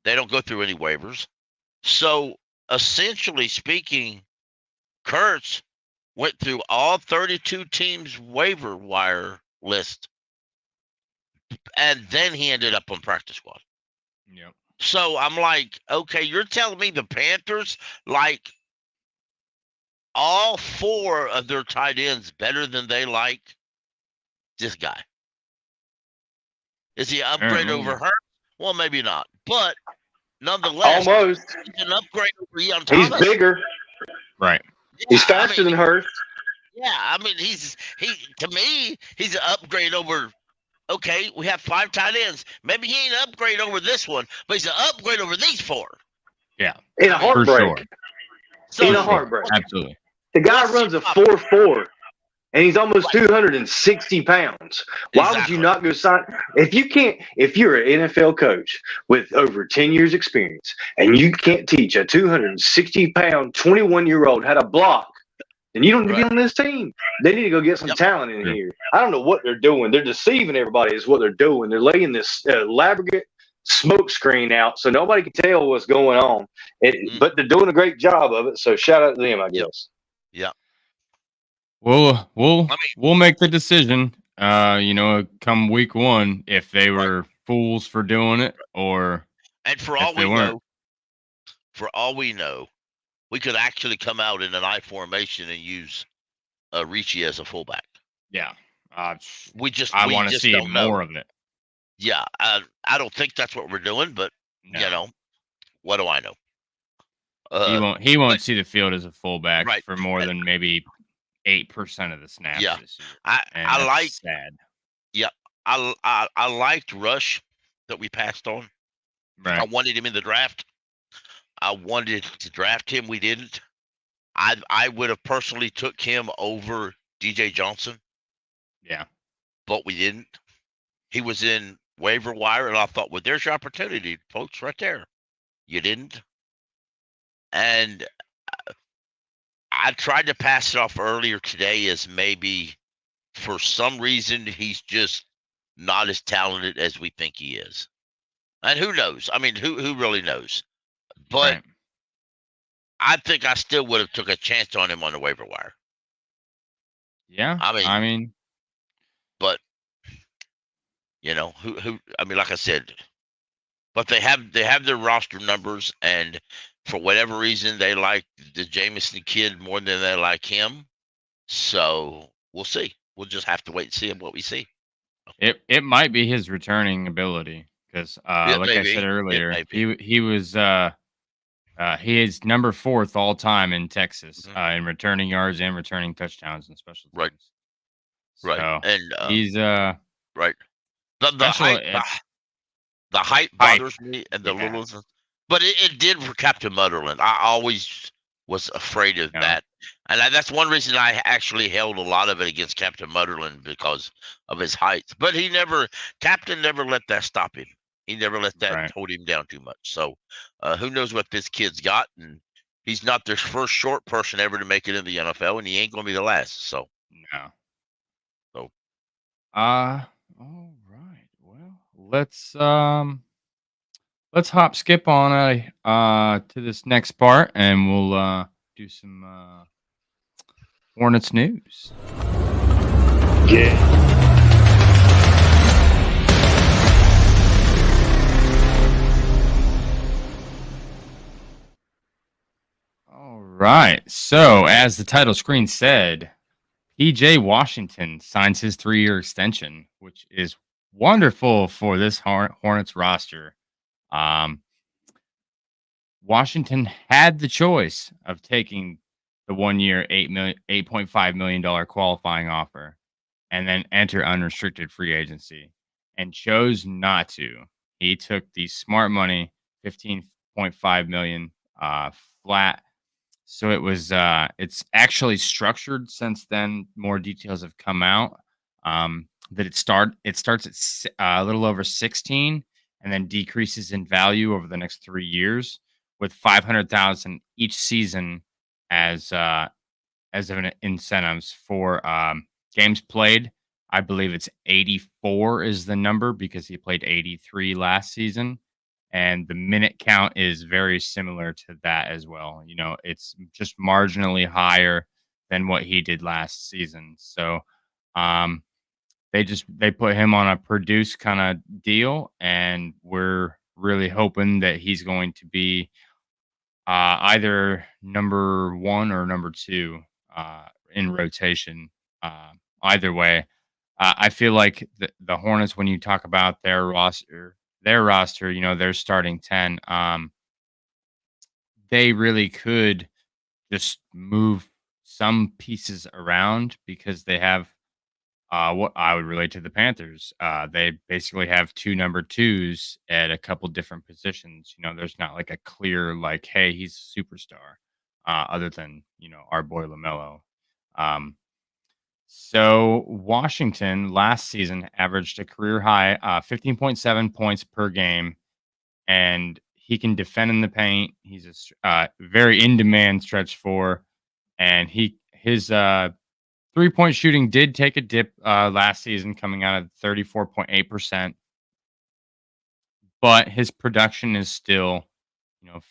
Speaker 5: They don't go through any waivers. So essentially speaking, Kurtz went through all 32 teams' waiver wire list, and then he ended up on practice squad.
Speaker 1: Yep.
Speaker 5: So I'm like, okay, you're telling me the Panthers like all 4 of their tight ends better than they like this guy? Is he an upgrade over her? Well, maybe not, but nonetheless,
Speaker 3: Almost.
Speaker 5: He's an upgrade over Ian Thomas.
Speaker 3: He's bigger.
Speaker 1: Right.
Speaker 3: Yeah, he's faster than Hurst.
Speaker 5: Yeah, I mean, to me, he's an upgrade over. Okay, we have 5 tight ends. Maybe he ain't an upgrade over this one, but he's an upgrade over these 4.
Speaker 1: Yeah.
Speaker 3: In a heartbreak.
Speaker 1: Sure.
Speaker 5: So,
Speaker 3: In a heartbreak.
Speaker 1: Absolutely.
Speaker 3: The guy runs a 4.4, and he's almost 260 pounds. Why would you not go sign? If you're an NFL coach with over 10 years experience, and you can't teach a 260-pound, 21-year-old how to block, then you don't need to be on this team. They need to go get some talent in here. I don't know what they're doing. They're deceiving everybody is what they're doing. They're laying this elaborate smoke screen out so nobody can tell what's going on. But they're doing a great job of it, so shout out to them, I guess.
Speaker 5: Yeah.
Speaker 1: We'll make the decision, come week 1 if they were fools for doing it or
Speaker 5: and for all we know, we could actually come out in an I formation and use Ricci as a fullback.
Speaker 1: Yeah.
Speaker 5: I
Speaker 1: want to see more of it.
Speaker 5: Yeah, I don't think that's what we're doing, but what do I know?
Speaker 1: He won't see the field as a fullback for more than maybe 8% of the snaps.
Speaker 5: Yeah,
Speaker 1: this year.
Speaker 5: I like
Speaker 1: sad.
Speaker 5: Yeah, I liked Rush that we passed on.
Speaker 1: Right.
Speaker 5: I wanted him in the draft. I wanted to draft him. We didn't. I would have personally took him over DJ Johnson.
Speaker 1: Yeah.
Speaker 5: But we didn't. He was in waiver wire, and I thought, well, there's your opportunity, folks, right there. You didn't. And I tried to pass it off earlier today as maybe for some reason he's just not as talented as we think he is. And who knows? I mean, who really knows? But I think I still would have took a chance on him on the waiver wire.
Speaker 1: Yeah. I mean,
Speaker 5: but like I said, but they have their roster numbers, and for whatever reason they like the Jameson kid more than they like him. So we'll see. We'll just have to wait and see what we see.
Speaker 1: It might be his returning ability because, like I said earlier, he was he is number 4th all time in Texas in returning yards and returning touchdowns and special teams.
Speaker 5: Right.
Speaker 1: So
Speaker 5: And
Speaker 1: he's
Speaker 5: right. The height bothers me, and the little, but it did for Captain Mutterland. I always was afraid of that, and that's one reason I actually held a lot of it against Captain Mutterland because of his height. But Captain never let that stop him. He never let that hold him down too much. So who knows what this kid's got? And he's not the first short person ever to make it in the NFL, and he ain't going to be the last. So
Speaker 1: no.
Speaker 5: So
Speaker 1: all right. Well, let's skip on to this next part, and we'll do some Hornets news.
Speaker 3: Yeah.
Speaker 1: All right. So, as the title screen said, PJ Washington signs his 3-year extension, which is wonderful for this Hornets roster. Washington had the choice of taking the 1 year, $8.5 million qualifying offer and then enter unrestricted free agency and chose not to. He took the smart money, 15.5 million flat. So it was it's actually structured since then. More details have come out. That it starts at a little over 16 and then decreases in value over the next 3 years with 500,000 each season as an incentives for games played. I believe it's 84 is the number because he played 83 last season. And the minute count is very similar to that as well. You know, it's just marginally higher than what he did last season. So um, they put him on a produce kind of deal, and we're really hoping that he's going to be either number one or number two in rotation. Either way, I feel like the Hornets, when you talk about their roster, you know, their starting 10, they really could just move some pieces around because they have what I would relate to the Panthers. They basically have two number twos at a couple different positions. You know, there's not like a clear like, hey, he's a superstar, other than you know our boy Lamelo. Um, so Washington last season averaged a career high 15.7 points per game, and he can defend in the paint. He's a very in demand stretch four, and his 3-point shooting did take a dip last season, coming out at 34.8%, but his production is still, you know,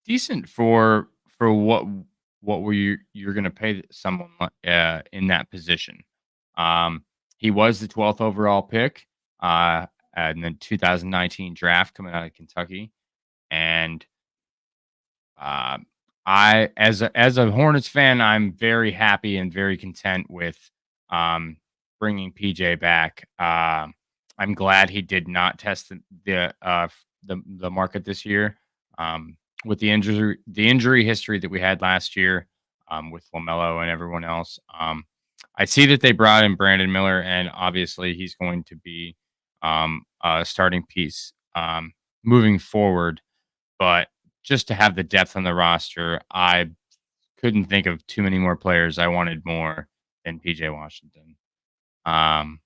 Speaker 1: decent for you're going to pay someone in that position. He was the 12th overall pick in the 2019 draft coming out of Kentucky, and uh, as a Hornets fan, I'm very happy and very content with um, bringing PJ back. I'm glad he did not test the market this year with the injury history that we had last year with Lamelo and everyone else. I see that they brought in Brandon Miller, and obviously he's going to be a starting piece moving forward. But just to have the depth on the roster, I couldn't think of too many more players I wanted more than PJ Washington. Um,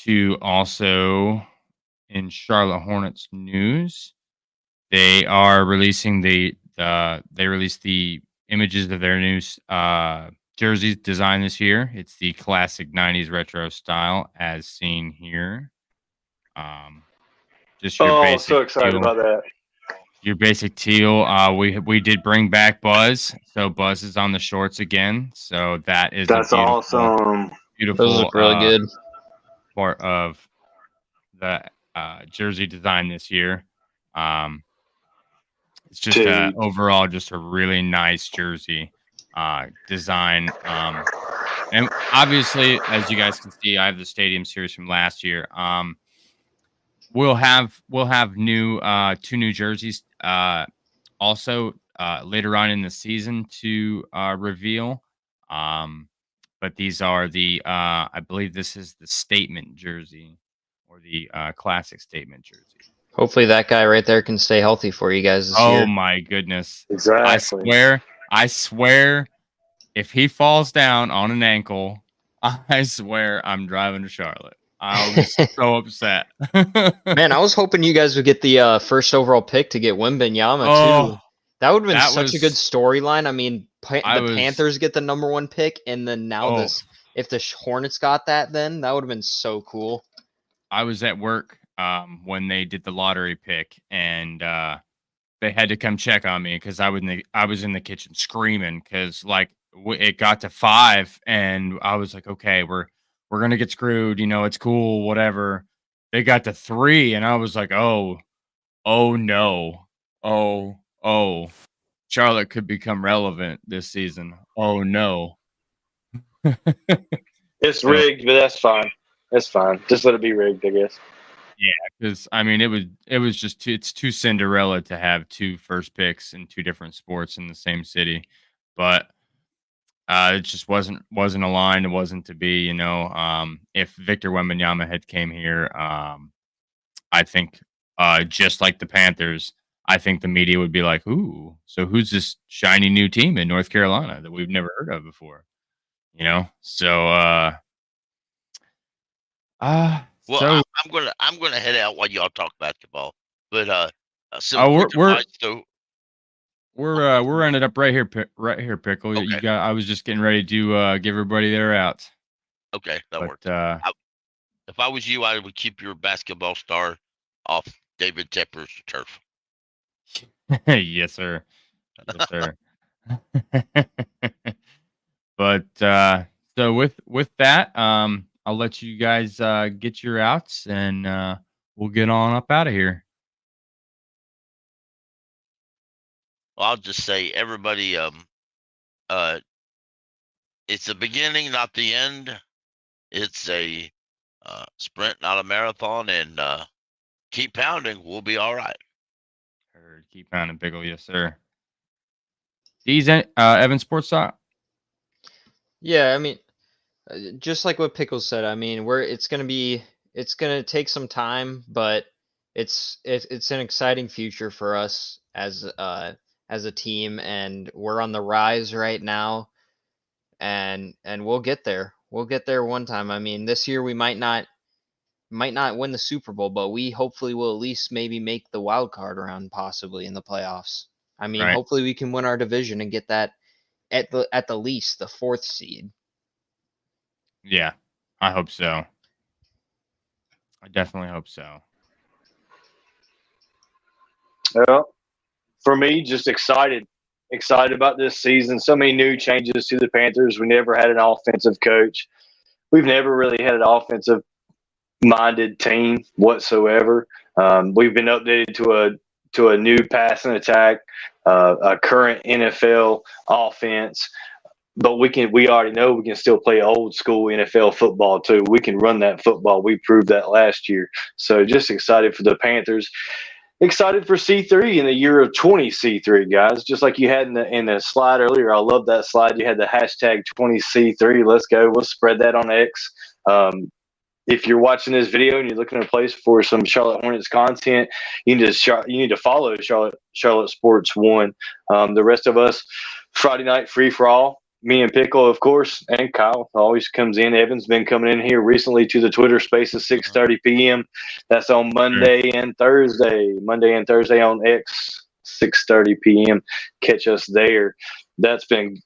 Speaker 1: to also in Charlotte Hornets news, they are releasing they released the images of their new jerseys design this year. It's the classic 90s retro style as seen here. Um, just your basic
Speaker 3: so excited
Speaker 1: teal,
Speaker 3: about that.
Speaker 1: your basic teal. We did bring back Buzz, so Buzz is on the shorts again. So that is
Speaker 3: That's awesome.
Speaker 1: beautiful.
Speaker 4: Those look really good.
Speaker 1: Part of the jersey design this year. It's just overall just a really nice jersey design. And obviously, as you guys can see, I have the Stadium Series from last year. We'll have new two new jerseys also later on in the season to reveal. But these are the I believe this is the statement jersey or the classic statement jersey.
Speaker 4: Hopefully that guy right there can stay healthy for you guys this year.
Speaker 1: Oh my goodness.
Speaker 3: Exactly.
Speaker 1: I swear if he falls down on an ankle, I swear I'm driving to Charlotte. I'll be so upset.
Speaker 4: Man, I was hoping you guys would get the first overall pick to get Wembanyama too. That would have been such a good storyline. I mean, the Panthers get the number one pick, and then now if the Hornets got that, then that would have been so cool.
Speaker 1: I was at work when they did the lottery pick, and they had to come check on me because I was in the kitchen screaming because like it got to 5, and I was like, okay, we're gonna get screwed. You know, it's cool, whatever. They got to 3, and I was like, oh no, oh, Charlotte could become relevant this season. Oh no.
Speaker 3: It's rigged, but that's fine. That's fine. Just let it be rigged, I guess.
Speaker 1: because I mean it was just it's too Cinderella to have two first picks in two different sports in the same city, but it just wasn't aligned. It wasn't to be. If Victor Wembanyama had came here, I think just like the Panthers, I think the media would be like, "Ooh, so who's this shiny new team in North Carolina that we've never heard of before?" So uh,
Speaker 5: Well,
Speaker 1: so
Speaker 5: I'm gonna head out while y'all talk basketball. But some
Speaker 1: oh, we're
Speaker 5: quick
Speaker 1: we're
Speaker 5: advice though.
Speaker 1: we're ended up right here, Pickle. You
Speaker 5: Okay,
Speaker 1: got. I was just getting ready to give everybody their outs,
Speaker 5: okay, that
Speaker 1: but
Speaker 5: works. If I was you, I would keep your basketball star off David Tepper's turf.
Speaker 1: yes, sir. Yes, sir. But so with that, I'll let you guys get your outs, and we'll get on up out of here.
Speaker 5: Well, I'll just say, everybody, uh, it's the beginning, not the end. It's a sprint, not a marathon, and keep pounding. We'll be all right.
Speaker 1: Heard. Keep pounding, Pickle. Yes, sir. These Evan Sports Talk.
Speaker 4: Yeah, I mean, just like what Pickles said, I mean, it's gonna take some time, but it's an exciting future for us as a team, and we're on the rise right now, and we'll get there. We'll get there one time. I mean, this year we might not win the Super Bowl, but we hopefully will at least maybe make the wild card round, possibly in the playoffs. I mean,
Speaker 1: Right.
Speaker 4: hopefully we can win our division and get that at the least the fourth seed.
Speaker 1: Yeah, I hope so. I definitely hope so.
Speaker 3: Well, for me, just excited about this season. So many new changes to the Panthers. We never had an offensive coach. We've never really had an offensive minded team whatsoever. We've been updated to a new passing attack, a current NFL offense. But we already know we can still play old school NFL football too. We can run that football. We proved that last year. So just excited for the Panthers. Excited for C3 in the year of 20 C3, guys. Just like you had in the slide earlier. I love that slide. You had the hashtag 20 C3. Let's go. We'll spread that on X. If you're watching this video and you're looking at a place for some Charlotte Hornets content, you need to follow Charlotte Sports One. The rest of us, Friday night free for all. Me and Pickle, of course, and Kyle always comes in. Evan's been coming in here recently to the Twitter Spaces 6:30 p.m. That's on Monday and Thursday. Monday and Thursday on X 6:30 p.m. Catch us there. That's been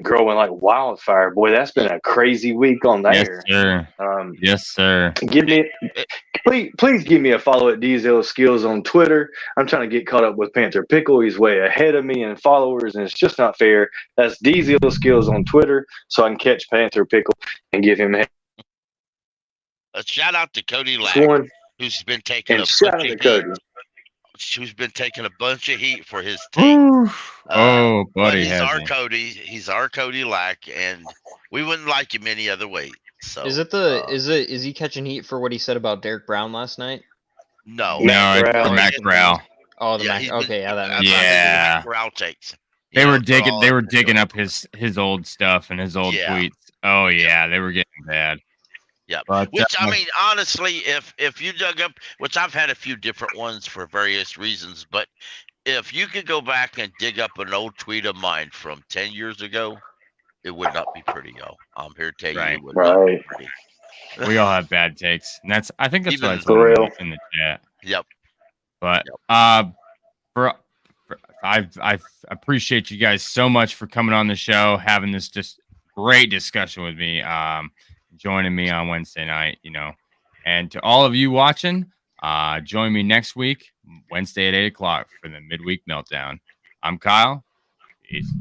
Speaker 3: growing like wildfire, boy. That's been a crazy week on
Speaker 1: Yes,
Speaker 3: there.
Speaker 1: sir. Yes, sir.
Speaker 3: Please give me a follow at Diesel Skills on Twitter. I'm trying to get caught up with Panther Pickle. He's way ahead of me in followers, and it's just not fair. That's Diesel Skills on Twitter, so I can catch Panther Pickle and give him
Speaker 5: A shout out to Cody Lack,
Speaker 3: one.
Speaker 5: who's been taking
Speaker 3: And
Speaker 5: a
Speaker 3: shout out
Speaker 5: bunch
Speaker 3: to
Speaker 5: of
Speaker 3: Cody.
Speaker 5: heat. Who's been taking a bunch of heat for his take.
Speaker 1: Oh,
Speaker 5: But
Speaker 1: buddy,
Speaker 5: he's
Speaker 1: has
Speaker 5: our
Speaker 1: he?
Speaker 5: Cody. He's our Cody Lack, and we wouldn't like him any other way. So
Speaker 4: Is he catching heat for what he said about Derek Brown last night?
Speaker 5: no,
Speaker 1: No, it's
Speaker 3: Corral.
Speaker 1: the Mac Corral.
Speaker 4: Oh, the
Speaker 5: yeah,
Speaker 4: Mac.
Speaker 5: he's been,
Speaker 4: Okay, yeah, that
Speaker 5: that's
Speaker 4: makes
Speaker 5: why I
Speaker 4: sense.
Speaker 5: think
Speaker 1: Yeah.
Speaker 5: Mac Corral takes.
Speaker 1: They were
Speaker 5: for all
Speaker 1: They were
Speaker 5: that
Speaker 1: digging
Speaker 5: doing.
Speaker 1: up his old stuff and his old
Speaker 5: Yeah.
Speaker 1: tweets. Oh yeah, they were getting bad.
Speaker 5: Yeah,
Speaker 1: But
Speaker 5: which I mean, honestly, if you dug up, which I've had a few different ones for various reasons, but if you could go back and dig up an old tweet of mine from 10 years ago, it would not be pretty, y'all. I'm here to tell you,
Speaker 1: Right.
Speaker 5: it would not be pretty.
Speaker 1: we all have bad takes, and I think that's what I
Speaker 5: Even-
Speaker 1: told
Speaker 3: For
Speaker 1: him
Speaker 3: real.
Speaker 1: in the chat.
Speaker 5: Yep.
Speaker 1: But for I appreciate you guys so much for coming on the show, having this just great discussion with me, joining me on Wednesday night, and to all of you watching, join me next week, Wednesday at 8 o'clock for the midweek meltdown. I'm Kyle. Peace.